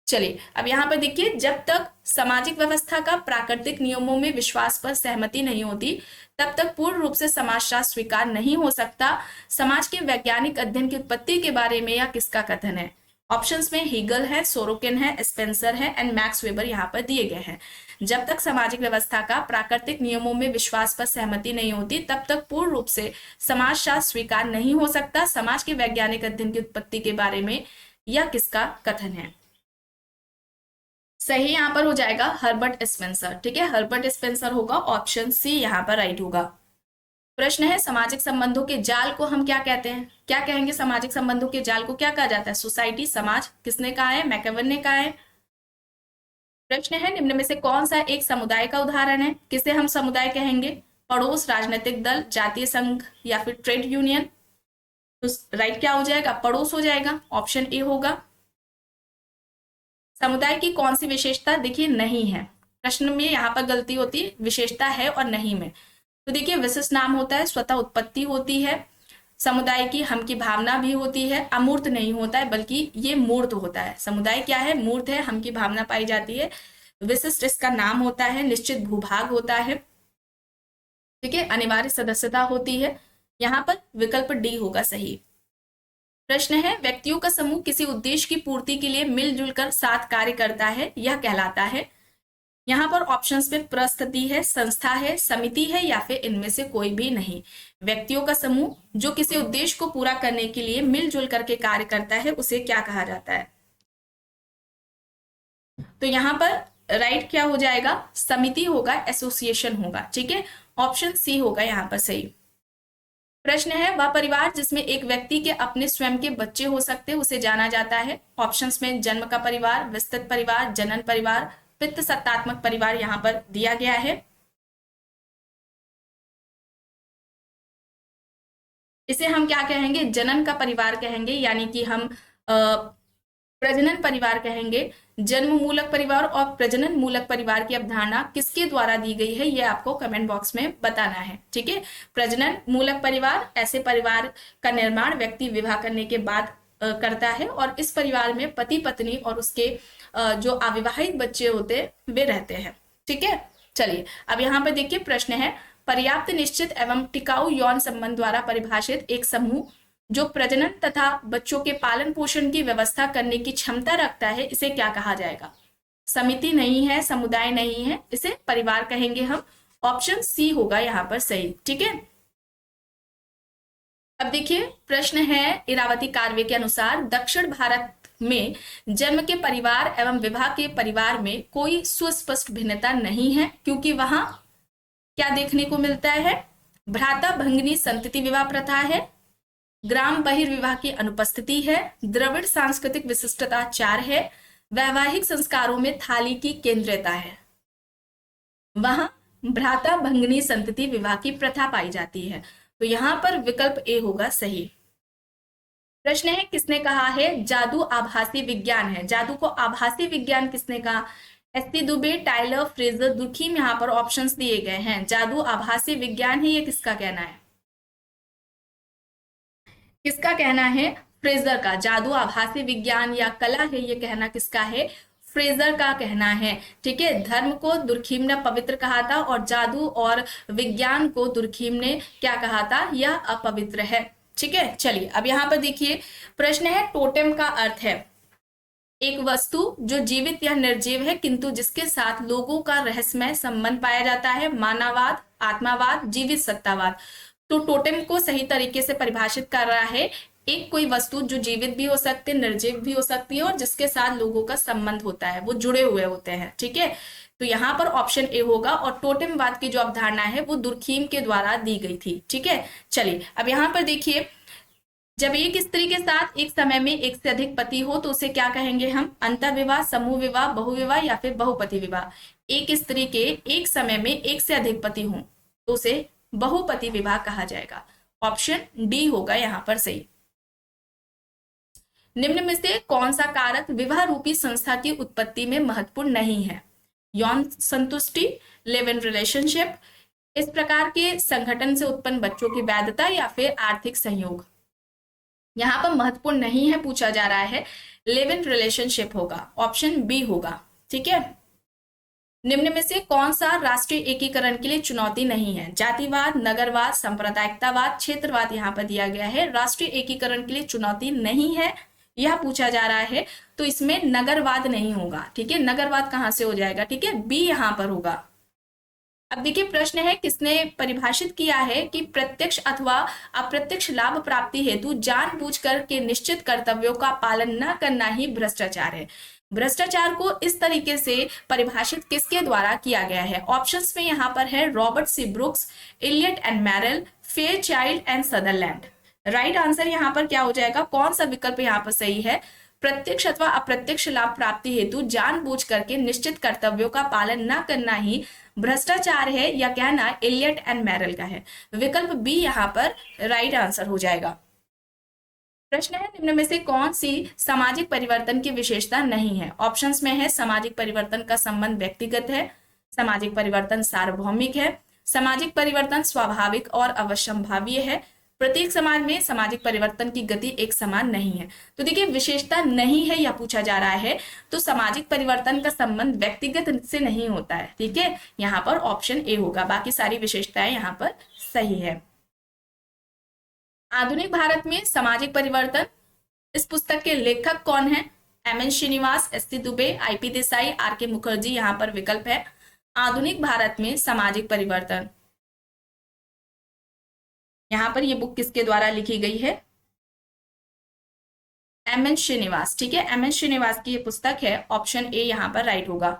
चलिए अब यहां पर देखिए, जब तक सामाजिक व्यवस्था का प्राकृतिक नियमों में विश्वास पर सहमति नहीं होती तब तक पूर्ण रूप से समाजशास्त्र स्वीकार नहीं हो सकता। समाज के वैज्ञानिक अध्ययन की उत्पत्ति के बारे में यह किसका कथन है? ऑप्शंस में हीगल है, सोरोकिन है, स्पेंसर है एंड मैक्स वेबर यहाँ पर दिए गए हैं। जब तक सामाजिक व्यवस्था का प्राकृतिक नियमों में विश्वास पर सहमति नहीं होती तब तक पूर्ण रूप से समाजशास्त्र स्वीकार नहीं हो सकता। समाज के वैज्ञानिक अध्ययन की उत्पत्ति के बारे में यह किसका कथन है? सही यहाँ पर हो जाएगा हर्बर्ट स्पेंसर। ठीक है, हर्बर्ट स्पेंसर होगा, ऑप्शन सी यहाँ पर राइट होगा। प्रश्न है सामाजिक संबंधों के जाल को हम क्या कहते हैं? क्या कहेंगे? सामाजिक संबंधों के जाल को क्या कहा जाता है? सोसाइटी, समाज। किसने कहा है? मैकएवन ने कहा है। प्रश्न है निम्न में से कौन सा एक समुदाय का उदाहरण है? किसे हम समुदाय कहेंगे? पड़ोस, राजनीतिक दल, जातीय संघ या फिर ट्रेड यूनियन? तो राइट क्या हो जाएगा? पड़ोस हो जाएगा, ऑप्शन ए होगा। समुदाय की कौन सी विशेषता देखिए नहीं है? प्रश्न में यहाँ पर गलती होती है, विशेषता है और नहीं में। तो देखिए विशिष्ट नाम होता है, स्वतः उत्पत्ति होती है, समुदाय की हम की भावना भी होती है, अमूर्त नहीं होता है बल्कि ये मूर्त होता है। समुदाय क्या है? मूर्त है, हम की भावना पाई जाती है। विशिष्ट इसका नाम होता है, निश्चित भूभाग होता है, ठीक है, अनिवार्य सदस्यता होती है। यहाँ पर विकल्प डी होगा सही। प्रश्न है व्यक्तियों का समूह किसी उद्देश्य की पूर्ति के लिए मिलजुल कर साथ कार्य करता है, यह कहलाता है। यहाँ पर ऑप्शंस में परिस्थिति है, संस्था है, समिति है या फिर इनमें से कोई भी नहीं। व्यक्तियों का समूह जो किसी उद्देश्य को पूरा करने के लिए मिलजुल करके कार्य करता है उसे क्या कहा जाता है? तो यहाँ पर राइट क्या हो जाएगा? समिति होगा, एसोसिएशन होगा, ठीक है, ऑप्शन सी होगा यहाँ पर सही। प्रश्न है वह परिवार जिसमें एक व्यक्ति के अपने स्वयं के बच्चे हो सकते हैं उसे जाना जाता है। ऑप्शंस में जन्म का परिवार, विस्तृत परिवार, जनन परिवार, पितृसत्तात्मक परिवार यहाँ पर दिया गया है। इसे हम क्या कहेंगे? जनन का परिवार कहेंगे, यानी कि हम प्रजनन परिवार कहेंगे। जन्म मूलक परिवार और प्रजनन मूलक परिवार की अवधारणा किसके द्वारा दी गई है ये आपको कमेंट बॉक्स में बताना है, ठीक है। प्रजनन मूलक परिवार ऐसे परिवार का निर्माण व्यक्ति विवाह करने के बाद करता है और इस परिवार में पति पत्नी और उसके जो अविवाहित बच्चे होते वे रहते हैं, ठीक है। चलिए अब यहाँ पर देखिए प्रश्न है पर्याप्त, निश्चित एवं टिकाऊ यौन संबंध द्वारा परिभाषित एक समूह जो प्रजनन तथा बच्चों के पालन पोषण की व्यवस्था करने की क्षमता रखता है इसे क्या कहा जाएगा? समिति नहीं है, समुदाय नहीं है, इसे परिवार कहेंगे हम। ऑप्शन सी होगा यहाँ पर सही, ठीक है। अब देखिए प्रश्न है इरावती कार्वे के अनुसार दक्षिण भारत में जन्म के परिवार एवं विवाह के परिवार में कोई सुस्पष्ट भिन्नता नहीं है क्योंकि वहां क्या देखने को मिलता है? भ्राता भंगिनी संतति विवाह प्रथा है, ग्राम बहिर्विवाह की अनुपस्थिति है, द्रविड़ सांस्कृतिक विशिष्टता 4 है, वैवाहिक संस्कारों में थाली की केंद्रीयता है। वहां भ्राता भंगिनी संतति विवाह की प्रथा पाई जाती है। तो यहां पर विकल्प ए होगा सही। प्रश्न है किसने कहा है जादू आभासी विज्ञान है? जादू को आभासी विज्ञान किसने कहा? S C. Dube, Tylor, Frazer, Durkheim, यहाँ पर ऑप्शंस दिए गए हैं। जादू आभासी विज्ञान है, ये किसका कहना है? किसका कहना है? फ्रेजर का। जादू आभासी विज्ञान या कला है, ये कहना किसका है? फ्रेजर का कहना है, ठीक है। धर्म को दुर्खीम ने पवित्र कहा था और जादू और विज्ञान को दुर्खीम ने क्या कहा था? यह अपवित्र है, ठीक है। चलिए अब यहाँ पर देखिए प्रश्न है टोटेम का अर्थ है एक वस्तु जो जीवित या निर्जीव है किंतु जिसके साथ लोगों का रहस्यमय संबंध पाया जाता है। मानववाद, आत्मावाद, जीवित सत्तावाद। तो टोटेम को सही तरीके से परिभाषित कर रहा है एक कोई वस्तु जो जीवित भी हो सकती है, निर्जीव भी हो सकती है और जिसके साथ लोगों का संबंध होता है, वो जुड़े हुए होते हैं, ठीक है। तो यहाँ पर ऑप्शन ए होगा और टोटेमवाद की जो अवधारणा है वो दुर्खीम के द्वारा दी गई थी, ठीक है। चलिए अब यहाँ पर देखिए जब एक स्त्री के साथ एक समय में एक से अधिक पति हो तो उसे क्या कहेंगे हम? अंतर्विवाह, समूह विवाह, बहुविवाह या फिर बहुपति विवाह। एक स्त्री के एक समय में एक से अधिक पति हो तो उसे बहुपति विवाह कहा जाएगा। ऑप्शन डी होगा यहाँ पर सही। निम्न में से कौन सा कारक विवाह रूपी संस्था की उत्पत्ति में महत्वपूर्ण नहीं है? यौन संतुष्टि, लिव इन रिलेशनशिप, इस प्रकार के संगठन से उत्पन्न बच्चों की वैधता या फिर आर्थिक सहयोग। यहाँ पर महत्वपूर्ण नहीं है पूछा जा रहा है, लिव इन रिलेशनशिप होगा, ऑप्शन बी होगा, ठीक है। निम्न में से कौन सा राष्ट्रीय एकीकरण के लिए चुनौती नहीं है? जातिवाद, नगरवाद, सांप्रदायिकतावाद, क्षेत्रवाद यहाँ पर दिया गया है। राष्ट्रीय एकीकरण के लिए चुनौती नहीं है यह पूछा जा रहा है तो इसमें नगरवाद नहीं होगा, ठीक है। नगरवाद कहां से हो जाएगा? ठीक है, बी यहां पर होगा। अब देखिए प्रश्न है किसने परिभाषित किया है कि प्रत्यक्ष अथवा अप्रत्यक्ष लाभ प्राप्ति हेतु जानबूझकर के निश्चित कर्तव्यों का पालन न करना ही भ्रष्टाचार है। भ्रष्टाचार को इस तरीके से परिभाषित किसके द्वारा किया गया है? ऑप्शंस में यहाँ पर है Robert C Brooks, Elliott and Merrill, Fairchild and Sutherland. Right answer यहाँ पर क्या हो जाएगा, कौन सा विकल्प यहाँ पर सही है, प्रत्यक्ष अथवा अप्रत्यक्ष लाभ प्राप्ति हेतु जानबूझ करके निश्चित कर्तव्यों का पालन न करना ही भ्रष्टाचार है, या कहना एलियट एंड मैरल का है। विकल्प बी यहाँ पर राइट आंसर हो जाएगा। प्रश्न है, निम्न में से कौन सी सामाजिक परिवर्तन की विशेषता नहीं है। ऑप्शंस में है सामाजिक परिवर्तन का संबंध व्यक्तिगत है, सामाजिक परिवर्तन सार्वभौमिक है, सामाजिक परिवर्तन स्वाभाविक और अवश्यंभावी है, प्रत्येक समाज में सामाजिक परिवर्तन की गति एक समान नहीं है। तो देखिए विशेषता नहीं है यह पूछा जा रहा है, तो सामाजिक परिवर्तन का संबंध व्यक्तिगत से नहीं होता है। ठीक है, यहाँ पर ऑप्शन ए होगा, बाकी सारी विशेषताएं यहाँ पर सही है। आधुनिक भारत में सामाजिक परिवर्तन, इस पुस्तक के लेखक कौन है, M N. Srinivas, S C. Dube, I P. Desai, R K. Mukherjee, यहाँ पर विकल्प है आधुनिक भारत में सामाजिक परिवर्तन। यहाँ पर ये बुक किसके द्वारा लिखी गई है, एम.एन. श्रीनिवास। ठीक है, एम.एन. श्रीनिवास की ये पुस्तक है, ऑप्शन ए यहाँ पर राइट होगा।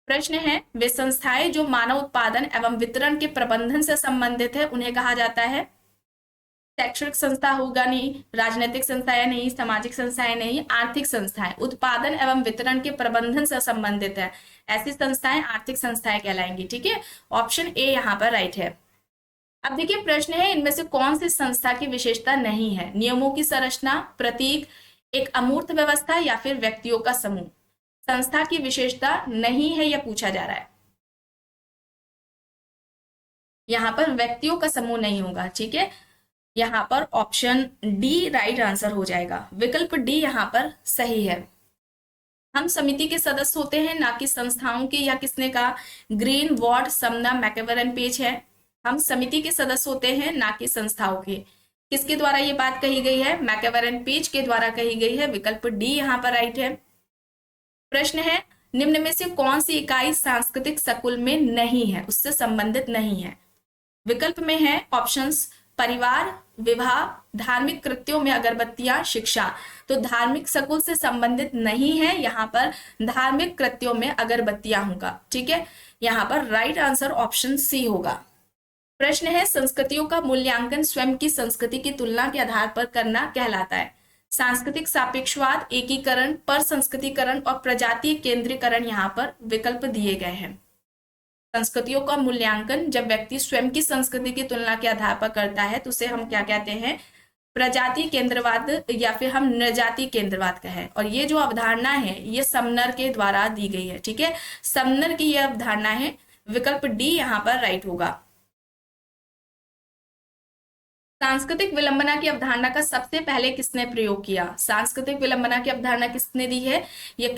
प्रश्न है, वे संस्थाएं जो मानव उत्पादन एवं वितरण के प्रबंधन से संबंधित है उन्हें कहा जाता है। शैक्षणिक संस्था होगा नहीं, राजनीतिक संस्थाएं नहीं, सामाजिक संस्थाएं नहीं, आर्थिक संस्थाएं। उत्पादन एवं वितरण के प्रबंधन से संबंधित है, ऐसी संस्थाएं आर्थिक संस्थाएं कहलाएंगी। ठीक है, ऑप्शन ए यहाँ पर राइट है। अब देखिए प्रश्न है, इनमें से कौन सी संस्था की विशेषता नहीं है, नियमों की संरचना, प्रतीक, एक अमूर्त व्यवस्था या फिर व्यक्तियों का समूह। संस्था की विशेषता नहीं है यह पूछा जा रहा है, यहाँ पर व्यक्तियों का समूह नहीं होगा। ठीक है, यहाँ पर ऑप्शन डी राइट आंसर हो जाएगा, विकल्प डी यहाँ पर सही है। हम समिति के सदस्य होते हैं ना कि संस्थाओं के, या किसने कहा, ग्रीन, वॉर्ड, समना, मैकेवरन पेज है। हम समिति के सदस्य होते हैं ना कि संस्थाओं के। किसके द्वारा ये बात कही गई है, मैकेवरन पेज के द्वारा कही गई है, विकल्प डी यहाँ पर राइट है। प्रश्न है, निम्न में से कौन सी इकाई सांस्कृतिक सकुल में नहीं है, उससे संबंधित नहीं है। विकल्प में है ऑप्शंस परिवार, विवाह, धार्मिक कृत्यों में अगरबत्तियां, शिक्षा। तो धार्मिक सकुल से संबंधित नहीं है, यहाँ पर धार्मिक कृत्यों में अगरबत्तियां होगा। ठीक है, यहाँ पर राइट आंसर ऑप्शन सी होगा। प्रश्न है, संस्कृतियों का मूल्यांकन स्वयं की संस्कृति की तुलना के आधार पर करना कहलाता है। सांस्कृतिक सापेक्षवाद, एकीकरण, पर संस्कृतिकरण और प्रजातीय केंद्रीकरण यहाँ पर विकल्प दिए गए हैं। संस्कृतियों का मूल्यांकन जब व्यक्ति स्वयं की संस्कृति की तुलना के आधार पर करता है तो उसे हम क्या कहते हैं, प्रजातीय केंद्रवाद या फिर हम नृजातीय केंद्रवाद का है। और ये जो अवधारणा है ये समनर के द्वारा दी गई है। ठीक है, समनर की यह अवधारणा है, विकल्प डी यहाँ पर राइट होगा। सांस्कृतिक विलंबना की अवधारणा का सबसे पहले किसने प्रयोग किया। सांस्कृतिक विलंबना की अवधारणा किसने दी है, या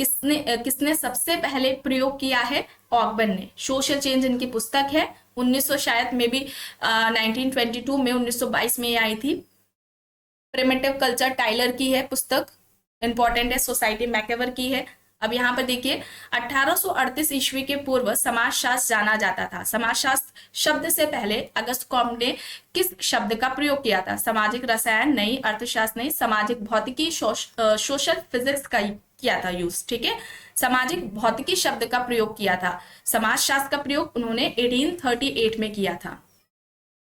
किसने सबसे पहले प्रयोग किया है, ऑकबर्न ने। सोशल चेंज इनकी पुस्तक है, 1900 शायद में भी 1922 में, 1922 में ये आई थी। प्रिमिटिव कल्चर टाइलर की है पुस्तक, इंपॉर्टेंट है। सोसाइटी मैकेवर की है। अब यहाँ पर देखिए 1838 ईस्वी के पूर्व समाजशास्त्र जाना जाता था। समाजशास्त्र शब्द से पहले अगस्त कॉम्ट ने किस शब्द का प्रयोग किया था, सामाजिक रसायन नहीं, अर्थशास्त्र नहीं, सामाजिक भौतिकी, सोशल फिजिक्स का किया था यूज। ठीक है, सामाजिक भौतिकी शब्द का प्रयोग किया था। समाजशास्त्र का प्रयोग उन्होंने 1838 में किया था।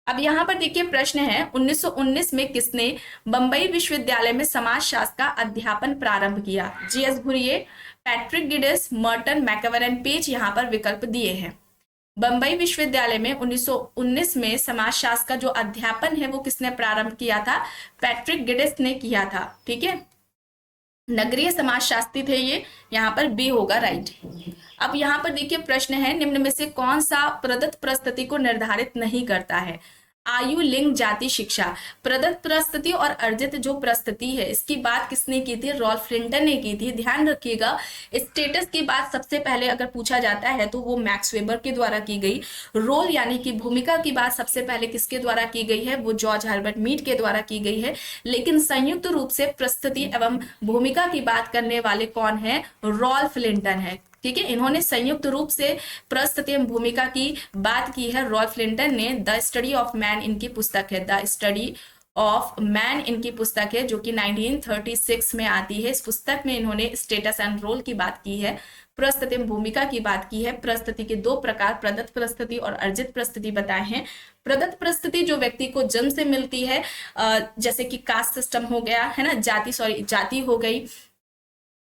अब यहाँ पर देखिए प्रश्न है, 1919 में किसने बंबई विश्वविद्यालय में समाजशास्त्र का अध्यापन प्रारंभ किया। G S. Ghurye, Patrick Geddes, Merton, MacIver and Page, यहाँ पर विकल्प दिए हैं। बंबई विश्वविद्यालय में 1919 में समाजशास्त्र का जो अध्यापन है वो किसने प्रारंभ किया था, पैट्रिक गिडिस ने किया था। ठीक है, नगरीय समाजशास्त्री थे ये, यहाँ पर बी होगा राइट। अब यहाँ पर देखिए प्रश्न है, निम्न में से कौन सा प्रदत्त परिस्थिति को निर्धारित नहीं करता है। आयु, लिंग, जाति, शिक्षा। प्रदत्त परिस्थिति और अर्जित जो परिस्थिति है इसकी बात किसने की थी, रॉल्फ लिंटन ने की थी। ध्यान रखिएगा, स्टेटस की बात सबसे पहले अगर पूछा जाता है तो वो मैक्स वेबर के द्वारा की गई। रोल यानी कि भूमिका की बात सबसे पहले किसके द्वारा की गई है, वो जॉर्ज हर्बर्ट मीड के द्वारा की गई है। लेकिन संयुक्त रूप से परिस्थिति एवं भूमिका की बात करने वाले कौन है, रॉल्फ लिंटन है। ठीक है, इन्होंने संयुक्त रूप से परिस्थिति एवं भूमिका की बात की है रॉल्फ लिंटन ने। द स्टडी ऑफ मैन इनकी पुस्तक है, द स्टडी ऑफ मैन इनकी पुस्तक है, जो कि 1936 में आती है। इस पुस्तक में इन्होंने स्टेटस एंड रोल की बात की है, प्रस्तुति भूमिका की बात की है, प्रस्तुति के दो प्रकार प्रदत्त प्रस्तुति और अर्जित प्रस्तुति बताए हैं। प्रदत्त प्रस्तुति जो व्यक्ति को जन्म से मिलती है, जैसे कि कास्ट सिस्टम हो गया है ना, जाति हो गई,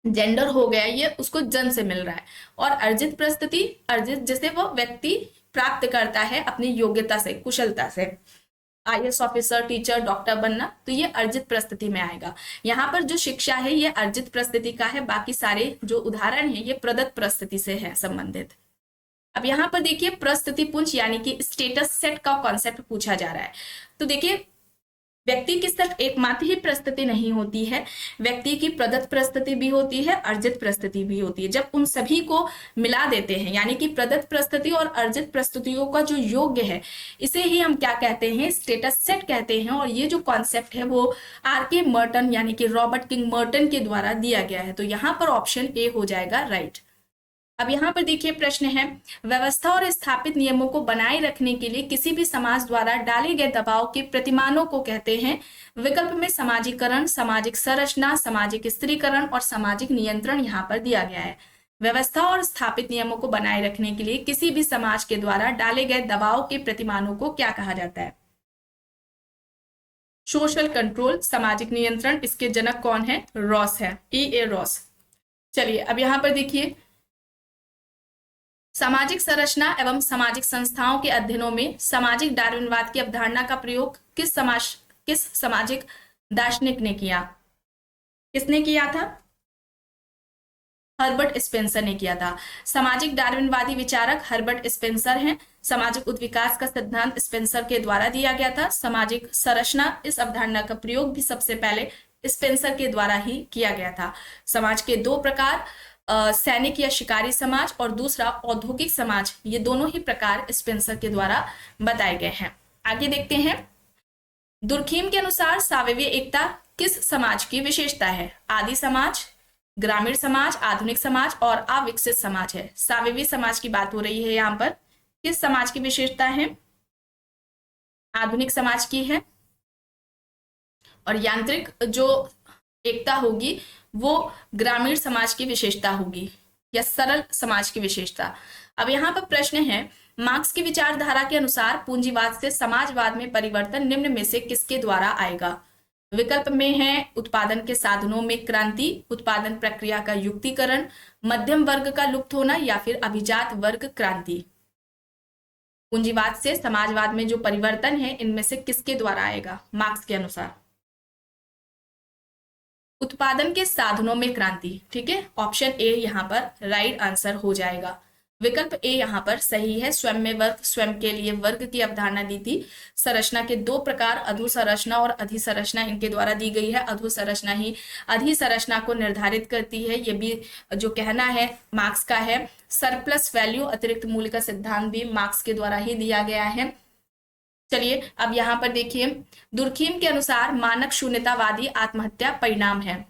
जेंडर हो गया, ये उसको जन्म से मिल रहा है। और अर्जित प्रस्तुति, अर्जित जैसे वो व्यक्ति प्राप्त करता है अपनी योग्यता से, कुशलता से, IAS ऑफिसर, टीचर, डॉक्टर बनना, तो ये अर्जित प्रस्तुति में आएगा। यहाँ पर जो शिक्षा है ये अर्जित प्रस्तुति का है, बाकी सारे जो उदाहरण है ये प्रदत्त प्रस्तुति से है संबंधित। अब यहाँ पर देखिए प्रस्तुति पुंज यानी कि स्टेटस सेट का कॉन्सेप्ट पूछा जा रहा है। तो देखिए व्यक्ति की सिर्फ एकमात्र ही प्रस्तुति नहीं होती है, व्यक्ति की प्रदत्त प्रस्तुति भी होती है, अर्जित प्रस्तुति भी होती है। जब उन सभी को मिला देते हैं यानी कि प्रदत्त प्रस्तुति और अर्जित प्रस्तुतियों का जो योग्य है, इसे ही हम क्या कहते हैं, स्टेटस सेट कहते हैं। और ये जो कॉन्सेप्ट है वो RK मर्टन यानी कि रॉबर्ट किंग मर्टन के द्वारा दिया गया है। तो यहाँ पर ऑप्शन ए हो जाएगा राइट। अब यहाँ पर देखिए प्रश्न है, व्यवस्था और स्थापित नियमों को बनाए रखने के लिए किसी भी समाज द्वारा डाले गए दबाव के प्रतिमानों को कहते हैं। विकल्प में सामाजिकरण, सामाजिक संरचना, सामाजिक स्त्रीकरण और सामाजिक नियंत्रण यहाँ पर दिया गया है। व्यवस्था और स्थापित नियमों को बनाए रखने के लिए किसी भी समाज के द्वारा डाले गए दबाव के प्रतिमानों को क्या कहा जाता है? सोशल कंट्रोल, सामाजिक नियंत्रण। इसके जनक कौन है? रॉस है, E.A. रॉस। चलिए अब यहाँ पर देखिए, सामाजिक संरचना एवं सामाजिक संस्थाओं के अध्ययनों में सामाजिक डार्विनवाद की अवधारणा का प्रयोग किस सामाजिक दार्शनिक ने किया? किसने किया था? हर्बर्ट स्पेंसर ने किया था। सामाजिक डार्विनवादी विचारक हर्बर्ट स्पेंसर हैं। सामाजिक उत्विकास का सिद्धांत स्पेंसर के द्वारा दिया गया था। सामाजिक संरचना, इस अवधारणा का प्रयोग भी सबसे पहले स्पेंसर के द्वारा ही किया गया था। समाज के दो प्रकार, सैनिक या शिकारी समाज और दूसरा औद्योगिक समाज, ये दोनों ही प्रकार स्पेंसर के द्वारा बताए गए हैं। आगे देखते हैं, दुर्खीम के अनुसार सावयवी एकता किस समाज की विशेषता है? आदि समाज, ग्रामीण समाज, आधुनिक समाज और अविकसित समाज है। सावयवी समाज की बात हो रही है यहाँ पर। किस समाज की विशेषता है? आधुनिक समाज की है। और यांत्रिक जो एकता होगी वो ग्रामीण समाज की विशेषता होगी या सरल समाज की विशेषता। अब यहाँ पर प्रश्न है, मार्क्स की विचारधारा के अनुसार पूंजीवाद से समाजवाद में परिवर्तन निम्न में से किसके द्वारा आएगा? विकल्प में है उत्पादन के साधनों में क्रांति, उत्पादन प्रक्रिया का युक्तिकरण, मध्यम वर्ग का लुप्त होना या फिर अभिजात वर्ग क्रांति। पूंजीवाद से समाजवाद में जो परिवर्तन है इनमें से किसके द्वारा आएगा मार्क्स के अनुसार? उत्पादन के साधनों में क्रांति। ठीक है, ऑप्शन ए यहाँ पर राइट आंसर हो जाएगा। विकल्प ए यहाँ पर सही है। स्वयं में वर्ग, स्वयं के लिए वर्ग की अवधारणा दी थी। संरचना के दो प्रकार, अधोसंरचना और अधिसंरचना, इनके द्वारा दी गई है। अधोसंरचना ही अधिसंरचना को निर्धारित करती है, ये भी जो कहना है मार्क्स का है। सरप्लस वैल्यू, अतिरिक्त मूल्य का सिद्धांत भी मार्क्स के द्वारा ही दिया गया है। चलिए अब यहाँ पर देखिए, दुर्खीम के अनुसार मानक शून्यतावादी आत्महत्या परिणाम है।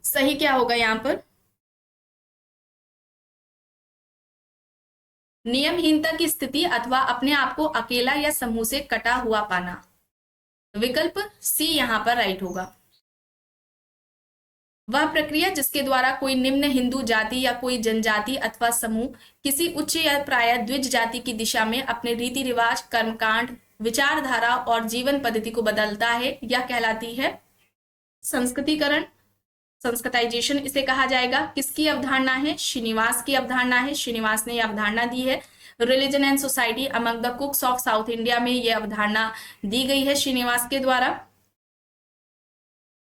सही क्या होगा यहाँ पर? नियमहीनता की स्थिति अथवा अपने आप को अकेला या समूह से कटा हुआ पाना। विकल्प सी यहाँ पर राइट होगा। वह प्रक्रिया जिसके द्वारा कोई निम्न हिंदू जाति या कोई जनजाति अथवा समूह किसी उच्च या प्राय द्विज जाति की दिशा में अपने रीति रिवाज, कर्मकांड, विचारधारा और जीवन पद्धति को बदलता है, यह कहलाती है संस्कृतिकरण, संस्कृताइजेशन इसे कहा जाएगा। किसकी अवधारणा है? श्रीनिवास की अवधारणा है। श्रीनिवास ने यह अवधारणा दी है। Religion and society among the कुक्स of south India में यह अवधारणा दी गई है श्रीनिवास के द्वारा।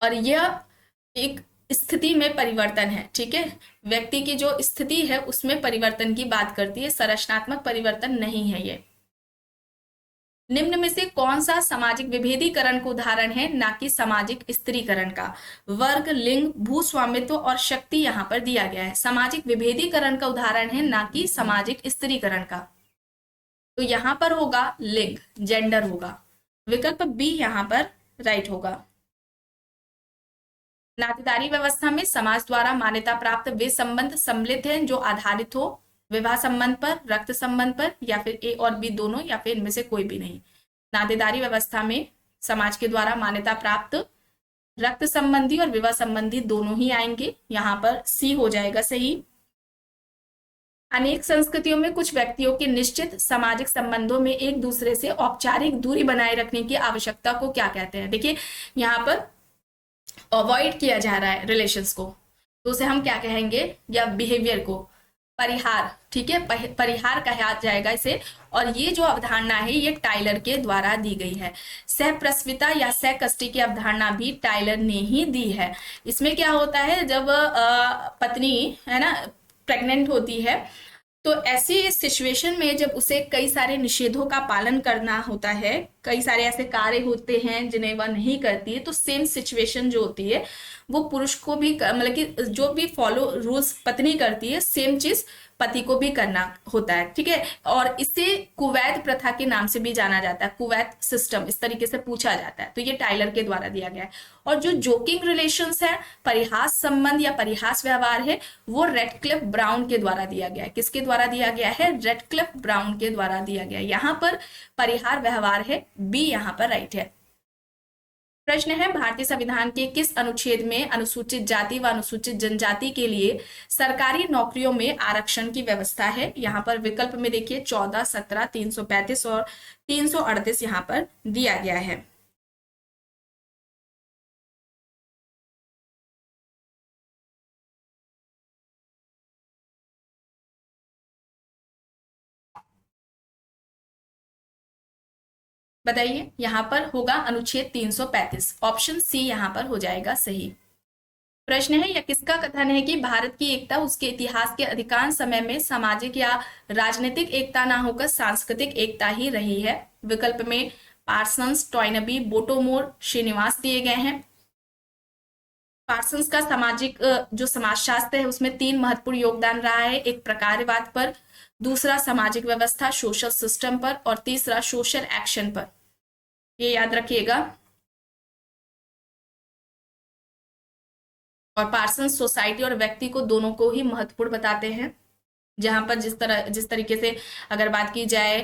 और यह एक स्थिति में परिवर्तन है। ठीक है, व्यक्ति की जो स्थिति है उसमें परिवर्तन की बात करती है, संरचनात्मक परिवर्तन नहीं है ये। निम्न में से कौन सा सामाजिक विभेदीकरण का उदाहरण है, ना कि सामाजिक स्त्रीकरण का? वर्ग, लिंग, भूस्वामित्व और शक्ति यहाँ पर दिया गया है। सामाजिक विभेदीकरण का उदाहरण है, ना कि सामाजिक स्त्रीकरण का। तो यहाँ पर होगा लिंग, जेंडर होगा। विकल्प बी यहाँ पर राइट होगा। नातेदारी व्यवस्था में समाज द्वारा मान्यता प्राप्त वे संबंध सम्मिलित हैं जो आधारित हो विवाह संबंध पर, रक्त संबंध पर, या फिर ए और बी दोनों, या फिर इनमें से कोई भी नहीं। नातेदारी व्यवस्था में समाज के द्वारा मान्यता प्राप्त रक्त संबंधी और विवाह संबंधी दोनों ही आएंगे, यहाँ पर सी हो जाएगा सही। अनेक संस्कृतियों में कुछ व्यक्तियों के निश्चित सामाजिक संबंधों में एक दूसरे से औपचारिक दूरी बनाए रखने की आवश्यकता को क्या कहते हैं? देखिए यहाँ पर अवॉइड किया जा रहा है रिलेशंस को, तो उसे हम क्या कहेंगे, या बिहेवियर को परिहार, ठीक है, परिहार कहा जाएगा इसे। और ये जो अवधारणा है ये टाइलर के द्वारा दी गई है। सहप्रसविता या सहकष्टी की अवधारणा भी टाइलर ने ही दी है। इसमें क्या होता है, जब पत्नी है ना प्रेग्नेंट होती है, तो ऐसी सिचुएशन में जब उसे कई सारे निषेधों का पालन करना होता है, कई सारे ऐसे कार्य होते हैं जिन्हें वह नहीं करती है, तो सेम सिचुएशन जो होती है वो पुरुष को भी, मतलब कि जो भी फॉलो रूल्स पत्नी करती है सेम चीज पति को भी करना होता है, ठीक है। और इसे कुवैत प्रथा के नाम से भी जाना जाता है, कुवैत सिस्टम इस तरीके से पूछा जाता है, तो ये टाइलर के द्वारा दिया गया है। और जो जोकिंग रिलेशंस है, परिहास संबंध या परिहास व्यवहार है, वो रेडक्लिफ ब्राउन के द्वारा दिया गया है। किसके द्वारा दिया गया है? रेडक्लिफ ब्राउन के द्वारा दिया गया है। यहाँ पर परिहार व्यवहार है, बी यहाँ पर राइट है। प्रश्न है, भारतीय संविधान के किस अनुच्छेद में अनुसूचित जाति व अनुसूचित जनजाति के लिए सरकारी नौकरियों में आरक्षण की व्यवस्था है? यहाँ पर विकल्प में देखिए 14, 17, 335 और 338 यहाँ पर दिया गया है। बताइए, यहाँ पर होगा अनुच्छेद 335, ऑप्शन सी यहाँ पर हो जाएगा सही। प्रश्न है, यह किसका कथन है कि भारत की एकता उसके इतिहास के अधिकांश समय में सामाजिक या राजनीतिक एकता ना होकर सांस्कृतिक एकता ही रही है? विकल्प में पार्सन्स, टॉयनबी, बोटोमोर, श्रीनिवास दिए गए हैं। पार्सन्स का सामाजिक जो समाजशास्त्र है उसमें 3 महत्वपूर्ण योगदान रहा है। एक प्रकारवाद पर, दूसरा सामाजिक व्यवस्था सोशल सिस्टम पर, और तीसरा सोशल एक्शन पर। ये याद रखिएगा। और पार्सन्स सोसाइटी और व्यक्ति को दोनों को ही महत्वपूर्ण बताते हैं। जहां पर जिस तरीके से अगर बात की जाए,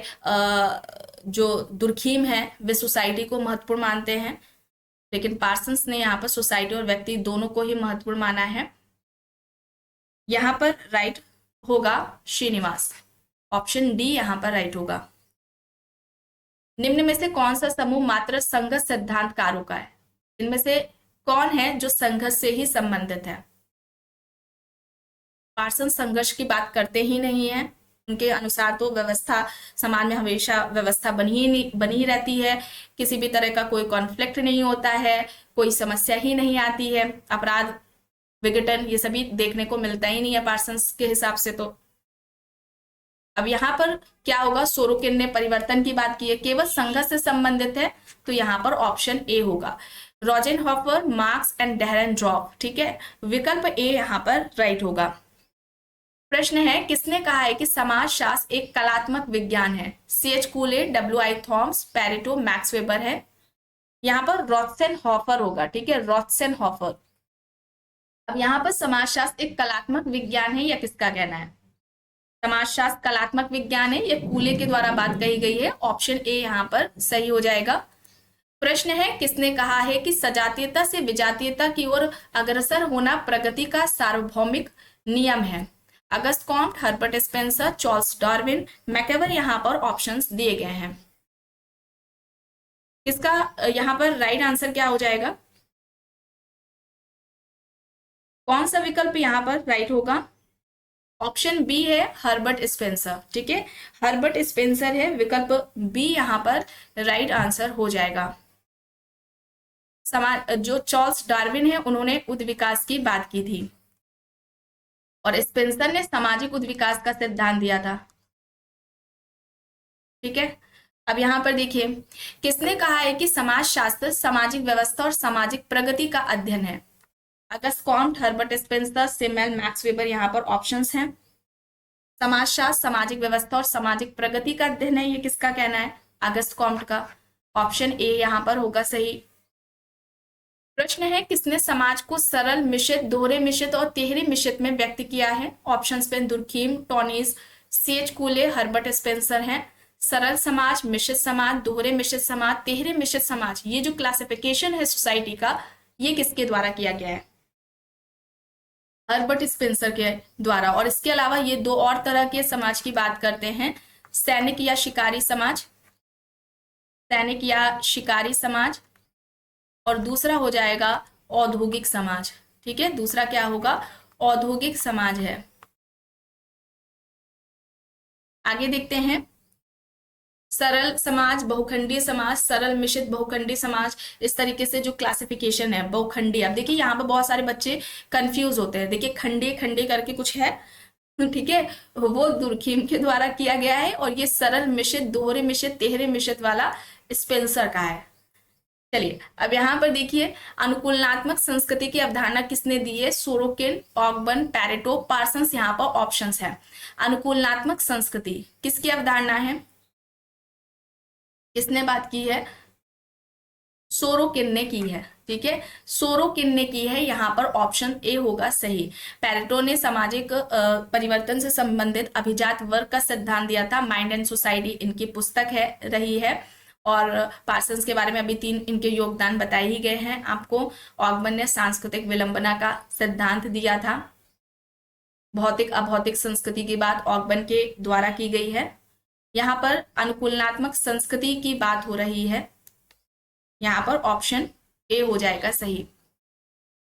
जो दुर्खीम है वे सोसाइटी को महत्वपूर्ण मानते हैं, लेकिन पार्सन्स ने यहाँ पर सोसाइटी और व्यक्ति दोनों को ही महत्वपूर्ण माना है। यहाँ पर राइट होगा श्रीनिवास, ऑप्शन डी यहाँ पर राइट होगा। निम्न में से कौन सा समूह मात्र संघर्ष सिद्धांतकारों का है? इनमें से कौन है जो संघर्ष से ही संबंधित है? पार्सन संघर्ष की बात करते ही नहीं है। उनके अनुसार तो व्यवस्था, समाज में हमेशा व्यवस्था बनी ही रहती है, किसी भी तरह का कोई कॉन्फ्लिक्ट नहीं होता है, कोई समस्या ही नहीं आती है, अपराध, विघटन ये सभी देखने को मिलता ही नहीं है पार्सन्स के हिसाब से। तो अब यहाँ पर क्या होगा, सोरोकिन ने परिवर्तन की बात की है, केवल संघर्ष से संबंधित है, तो यहाँ पर ऑप्शन ए होगा। रोजेनहॉफर, मार्क्स एंड डेहरेनड्रॉफ, ठीक है, विकल्प ए यहाँ पर राइट होगा। प्रश्न है, किसने कहा है कि समाजशास्त्र एक कलात्मक विज्ञान है? C.H. कूले, W.I. Thoms, Pareto, max weber है। यहाँ पर रोथसेनहॉफर होगा, ठीक है, रोथसेनहॉफर। अब यहाँ पर समाजशास्त्र एक कलात्मक विज्ञान है, या किसका कहना है? समाजशास्त्र कलात्मक विज्ञान है, ये कूले के द्वारा बात कही गई है, ऑप्शन ए यहाँ पर सही हो जाएगा। प्रश्न है, किसने कहा है कि सजातीयता से विजातीयता की ओर अग्रसर होना प्रगति का सार्वभौमिक नियम है? Auguste Comte, Herbert Spencer, Charles Darwin, MacIver, यहाँ पर ऑप्शंस दिए गए हैं। इसका यहाँ पर राइट आंसर क्या हो जाएगा? कौन सा विकल्प यहाँ पर राइट होगा? ऑप्शन बी है हर्बर्ट स्पेंसर, ठीक है, हर्बर्ट स्पेंसर है, विकल्प बी यहाँ पर राइट आंसर हो जाएगा। जो चार्ल्स डार्विन है उन्होंने उद्विकास की बात की थी, और स्पेंसर ने सामाजिक उद्विकास का सिद्धांत दिया था, ठीक है। अब यहाँ पर देखिए, किसने कहा है कि समाजशास्त्र सामाजिक व्यवस्था और सामाजिक प्रगति का अध्ययन है? Auguste Comte, Herbert Spencer, Simmel, Max Weber, यहाँ पर ऑप्शंस हैं। समाजशास्त्र सामाजिक व्यवस्था और सामाजिक प्रगति का अध्ययन है, ये किसका कहना है? अगस्त कॉम्ट का, ऑप्शन ए यहाँ पर होगा सही। प्रश्न है, किसने समाज को सरल, मिश्रित, दोहरे मिश्रित और तिहरी मिश्रित में व्यक्त किया है? ऑप्शंस पे दुर्खीम, टॉनीज, C.H. कूले, हर्बर्ट स्पेंसर हैं। सरल समाज, मिश्रित समाज, दोहरे मिश्रित समाज, तिहरे मिश्रित समाज, ये जो क्लासिफिकेशन है सोसाइटी का, ये किसके द्वारा किया गया है? हर्बर्ट स्पेंसर के द्वारा। और इसके अलावा ये दो और तरह के समाज की बात करते हैं, सैनिक या शिकारी समाज, सैनिक या शिकारी समाज, और दूसरा हो जाएगा औद्योगिक समाज। ठीक है, दूसरा क्या होगा? औद्योगिक समाज है। आगे देखते हैं, सरल समाज, बहुखंडीय समाज, सरल मिश्रित बहुखंडीय समाज, इस तरीके से जो क्लासिफिकेशन है बहुखंडीय। अब देखिए यहाँ पर बहुत सारे बच्चे कंफ्यूज होते हैं। देखिए खंडीय खंडीय करके कुछ है, ठीक है, वो दुर्खिम के द्वारा किया गया है, और ये सरल मिश्रित, दोहरे मिश्रित, तिहरे मिश्रित वाला स्पेंसर का है। चलिए अब यहाँ पर देखिए, अनुकूलनात्मक संस्कृति की अवधारणा किसने दी है? सोरोकिन, ऑगबन, पैरेटो, पार्सन्स, यहाँ पर ऑप्शंस है। अनुकूलनात्मक संस्कृति किसकी अवधारणा है? किसने बात की है? सोरोकिन ने की है। ठीक है, सोरोकिन ने की है, यहाँ पर ऑप्शन ए होगा सही। पैरेटो ने सामाजिक परिवर्तन से संबंधित अभिजात वर्ग का सिद्धांत दिया था, माइंड एंड सोसाइटी इनकी पुस्तक है रही है। और पार्सन्स के बारे में अभी 3 इनके योगदान बताए ही गए हैं आपको। ऑगबन ने सांस्कृतिक विलंबना का सिद्धांत दिया था। भौतिक अभौतिक संस्कृति की बात ऑगबन के द्वारा की गई है। यहाँ पर अनुकूलनात्मक संस्कृति की बात हो रही है, यहाँ पर ऑप्शन ए हो जाएगा सही।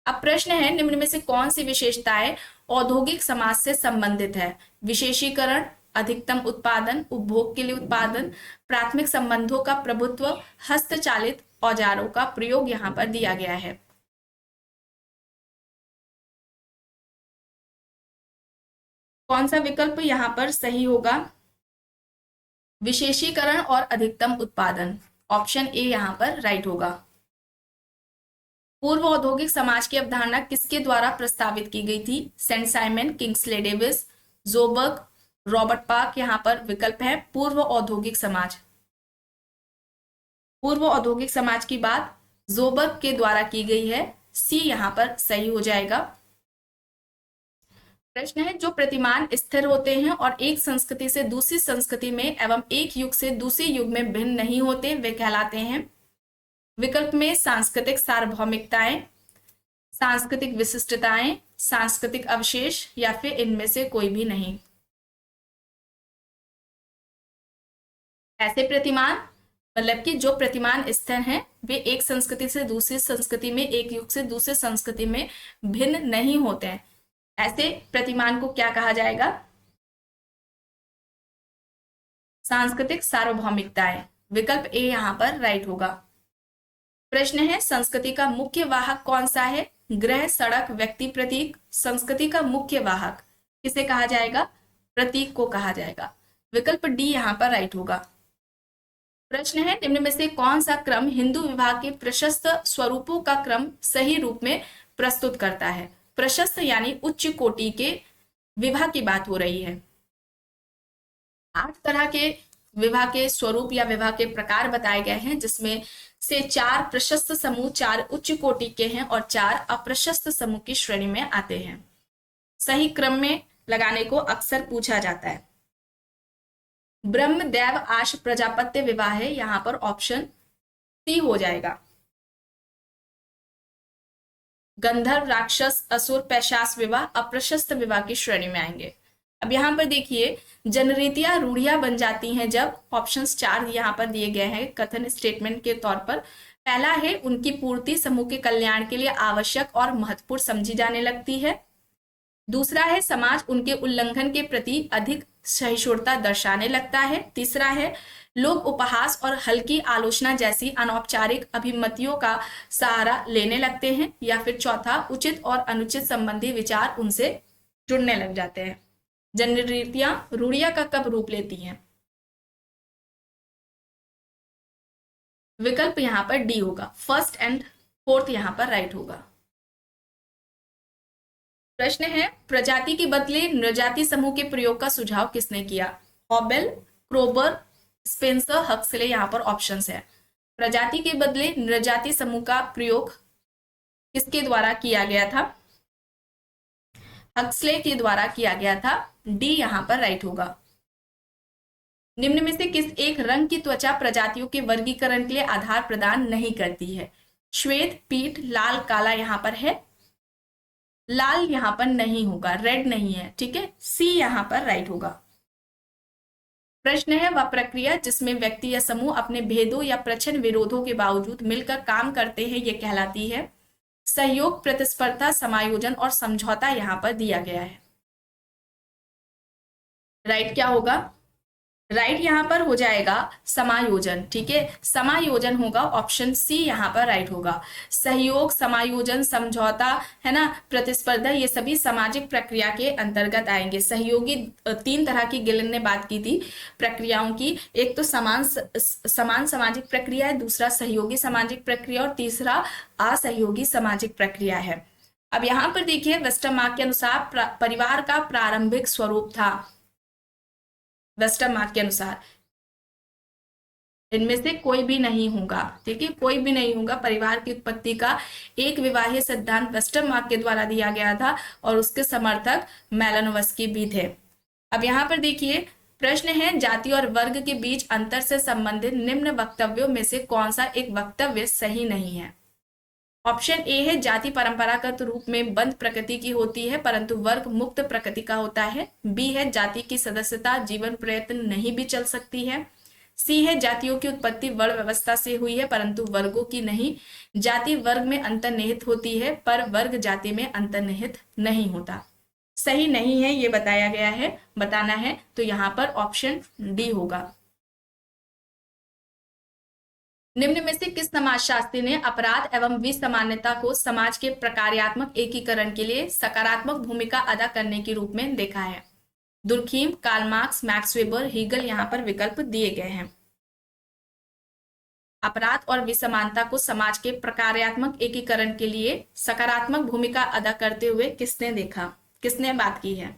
अब प्रश्न है, निम्न में से कौन सी विशेषताएं औद्योगिक समाज से संबंधित है? विशेषीकरण, अधिकतम उत्पादन, उपभोग के लिए उत्पादन, प्राथमिक संबंधों का प्रभुत्व, हस्तचालित औजारों का प्रयोग यहाँ पर दिया गया है। कौन सा विकल्प यहाँ पर सही होगा? विशेषीकरण और अधिकतम उत्पादन, ऑप्शन ए यहाँ पर राइट होगा। पूर्व औद्योगिक समाज की अवधारणा किसके द्वारा प्रस्तावित की गई थी? Saint Simon, Kingsley Davis, Zorbaugh, Robert Park, यहाँ पर विकल्प है पूर्व औद्योगिक समाज। पूर्व औद्योगिक समाज की बात जोबर्ग के द्वारा की गई है, सी यहाँ पर सही हो जाएगा। प्रश्न है, जो प्रतिमान स्थिर होते हैं और एक संस्कृति से दूसरी संस्कृति में एवं एक युग से दूसरे युग में भिन्न नहीं होते, वे कहलाते हैं? विकल्प में सांस्कृतिक सार्वभौमिकताएं, सांस्कृतिक विशिष्टताएं, सांस्कृतिक अवशेष, या फिर इनमें से कोई भी नहीं। ऐसे प्रतिमान मतलब कि जो प्रतिमान स्थिर हैं, वे एक संस्कृति से दूसरी संस्कृति में, एक युग से दूसरे संस्कृति में भिन्न नहीं होते हैं। ऐसे प्रतिमान को क्या कहा जाएगा? सांस्कृतिक सार्वभौमिकताएं, विकल्प ए यहाँ पर राइट होगा। प्रश्न है, संस्कृति का मुख्य वाहक कौन सा है? ग्रह, सड़क, व्यक्ति, प्रतीक। संस्कृति का मुख्य वाहक किसे कहा जाएगा? प्रतीक को कहा जाएगा। विकल्प डी यहाँ पर राइट होगा। प्रश्न है, निम्न में से कौन सा क्रम हिंदू विवाह के प्रशस्त स्वरूपों का क्रम सही रूप में प्रस्तुत करता है? प्रशस्त यानी उच्च कोटि के विवाह की बात हो रही है। 8 तरह के विवाह के स्वरूप या विवाह के प्रकार बताए गए हैं, जिसमें से 4 प्रशस्त समूह, 4 उच्च कोटि के हैं और 4 अप्रशस्त समूह की श्रेणी में आते हैं। सही क्रम में लगाने को अक्सर पूछा जाता है। ब्रह्म, देव, आश, प्रजापत्य विवाह है, यहां पर ऑप्शन सी हो जाएगा। गंधर्व, राक्षस, असुर, पैशाच विवाह अप्रशस्त विवाह की श्रेणी में आएंगे। अब यहाँ पर देखिए, जनरीतियां रूढ़ियां बन जाती हैं जब, ऑप्शंस 4 यहाँ पर दिए गए हैं कथन स्टेटमेंट के तौर पर। पहला है, उनकी पूर्ति समूह के कल्याण के लिए आवश्यक और महत्वपूर्ण समझी जाने लगती है। दूसरा है, समाज उनके उल्लंघन के प्रति अधिक सहिष्णुता दर्शाने लगता है। तीसरा है, लोग उपहास और हल्की आलोचना जैसी अनौपचारिक अभिमतियों का सहारा लेने लगते हैं। या फिर चौथा, उचित और अनुचित संबंधी विचार उनसे जुड़ने लग जाते हैं। जनरीतियां रूढ़ियां का कब रूप लेती हैं? विकल्प यहाँ पर डी होगा, फर्स्ट एंड फोर्थ यहाँ पर राइट होगा। प्रश्न है, प्रजाति के बदले नृजाति समूह के प्रयोग का सुझाव किसने किया? हॉबेल, क्रोबर, स्पेंसर, हक्सले, यहाँ पर ऑप्शंस है। प्रजाति के बदले नृजाति समूह का प्रयोग किसके द्वारा किया गया था? हक्सले के द्वारा किया गया था। डी यहाँ पर राइट होगा। निम्न में से किस एक रंग की त्वचा प्रजातियों के वर्गीकरण के लिए आधार प्रदान नहीं करती है? श्वेत, पीट, लाल, काला यहां पर है, लाल यहां पर नहीं होगा, रेड नहीं है, ठीक है, सी यहां पर राइट होगा। प्रश्न है, वह प्रक्रिया जिसमें व्यक्ति या समूह अपने भेदों या प्रच्छन्न विरोधों के बावजूद मिलकर काम करते हैं, यह कहलाती है? सहयोग, प्रतिस्पर्धा, समायोजन और समझौता यहां पर दिया गया है। राइट क्या होगा? राइट यहां पर हो जाएगा समायोजन, ठीक है, समायोजन होगा, ऑप्शन सी यहां पर राइट होगा। सहयोग, समायोजन, समझौता, है ना, प्रतिस्पर्धा, ये सभी सामाजिक प्रक्रिया के अंतर्गत आएंगे। सहयोगी, 3 तरह की गिलन ने बात की थी प्रक्रियाओं की, एक तो समान सामाजिक प्रक्रिया है, दूसरा सहयोगी सामाजिक प्रक्रिया और तीसरा असहयोगी सामाजिक प्रक्रिया है। अब यहां पर देखिए, वेस्टरमार्क के अनुसार परिवार का प्रारंभिक स्वरूप था, वेस्टरमार्क के अनुसार इनमें से कोई भी नहीं होगा, ठीक है, कोई भी नहीं होगा। परिवार की उत्पत्ति का एक विवाह सिद्धांत वेस्टरमार्क के द्वारा दिया गया था और उसके समर्थक मैलानोवस्की भी थे। अब यहां पर देखिए, प्रश्न है, जाति और वर्ग के बीच अंतर से संबंधित निम्न वक्तव्यों में से कौन सा एक वक्तव्य सही नहीं है? ऑप्शन ए है, जाति परंपरागत रूप में बंद प्रकृति की होती है परंतु वर्ग मुक्त प्रकृति का होता है। बी है, जाति की सदस्यता जीवन प्रयत्न नहीं भी चल सकती है। सी है, जातियों की उत्पत्ति वर्ण व्यवस्था से हुई है परंतु वर्गों की नहीं। जाति वर्ग में अंतर्निहित होती है पर वर्ग जाति में अंतर्निहित नहीं होता। सही नहीं है ये बताया गया है, बताना है, तो यहां पर ऑप्शन डी होगा। निम्न में से किस समाजशास्त्री ने अपराध एवं विसमान्यता को समाज के प्रकार्यात्मक एकीकरण के लिए सकारात्मक भूमिका अदा करने के रूप में देखा है? Durkheim, Karl Marx, Max Weber, Hegel यहां पर विकल्प दिए गए हैं। अपराध और विसमानता को समाज के प्रकार्यात्मक एकीकरण के लिए सकारात्मक भूमिका अदा करते हुए किसने देखा, किसने बात की है?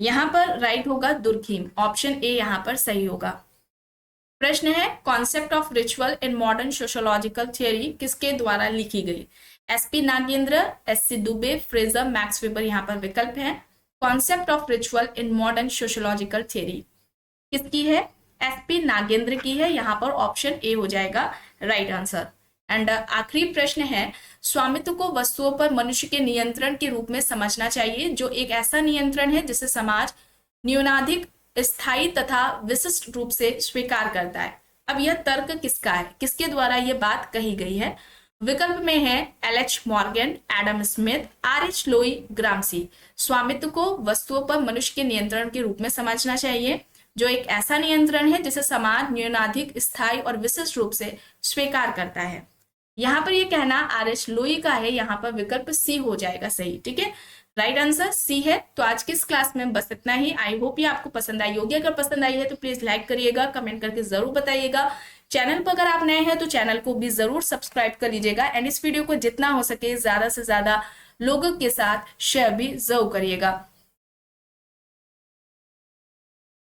यहां पर राइट होगा दुर्खीम, ऑप्शन ए यहां पर सही होगा। प्रश्न है, concept of ritual in modern sociological theory किसके द्वारा लिखी गई? SP Nagendra, SC Dubey, Fraser, max weber यहां पर विकल्प है। Concept of ritual in modern sociological theory किसकी है? एसपी नागेंद्र की है, यहां पर ऑप्शन ए हो जाएगा राइट आंसर। एंड आखिरी प्रश्न है, स्वामित्व को वस्तुओं पर मनुष्य के नियंत्रण के रूप में समझना चाहिए जो एक ऐसा नियंत्रण है जिसे समाज न्यूनाधिक स्थायी तथा विशिष्ट रूप से स्वीकार करता है। अब यह तर्क किसका है, किसके द्वारा यह बात कही गई है? विकल्प में है LH Morgan, Adam Smith, RH लोई, ग्रामसी। स्वामित्व को वस्तुओं पर मनुष्य के नियंत्रण के रूप में समझना चाहिए जो एक ऐसा नियंत्रण है जिसे समाज न्यूनाधिक स्थायी और विशिष्ट रूप से स्वीकार करता है। यहां पर यह कहना आरएच लोई का है, यहां पर विकल्प सी हो जाएगा सही, ठीक है, राइट आंसर सी है। तो आज की इस क्लास में बस इतना ही। आई होप ये आपको पसंद आई होगी। अगर पसंद आई है तो प्लीज लाइक करिएगा, कमेंट करके जरूर बताइएगा। चैनल पर अगर आप नए हैं तो चैनल को भी जरूर सब्सक्राइब कर लीजिएगा एंड इस वीडियो को जितना हो सके ज्यादा से ज्यादा लोगों के साथ शेयर भी जरूर करिएगा।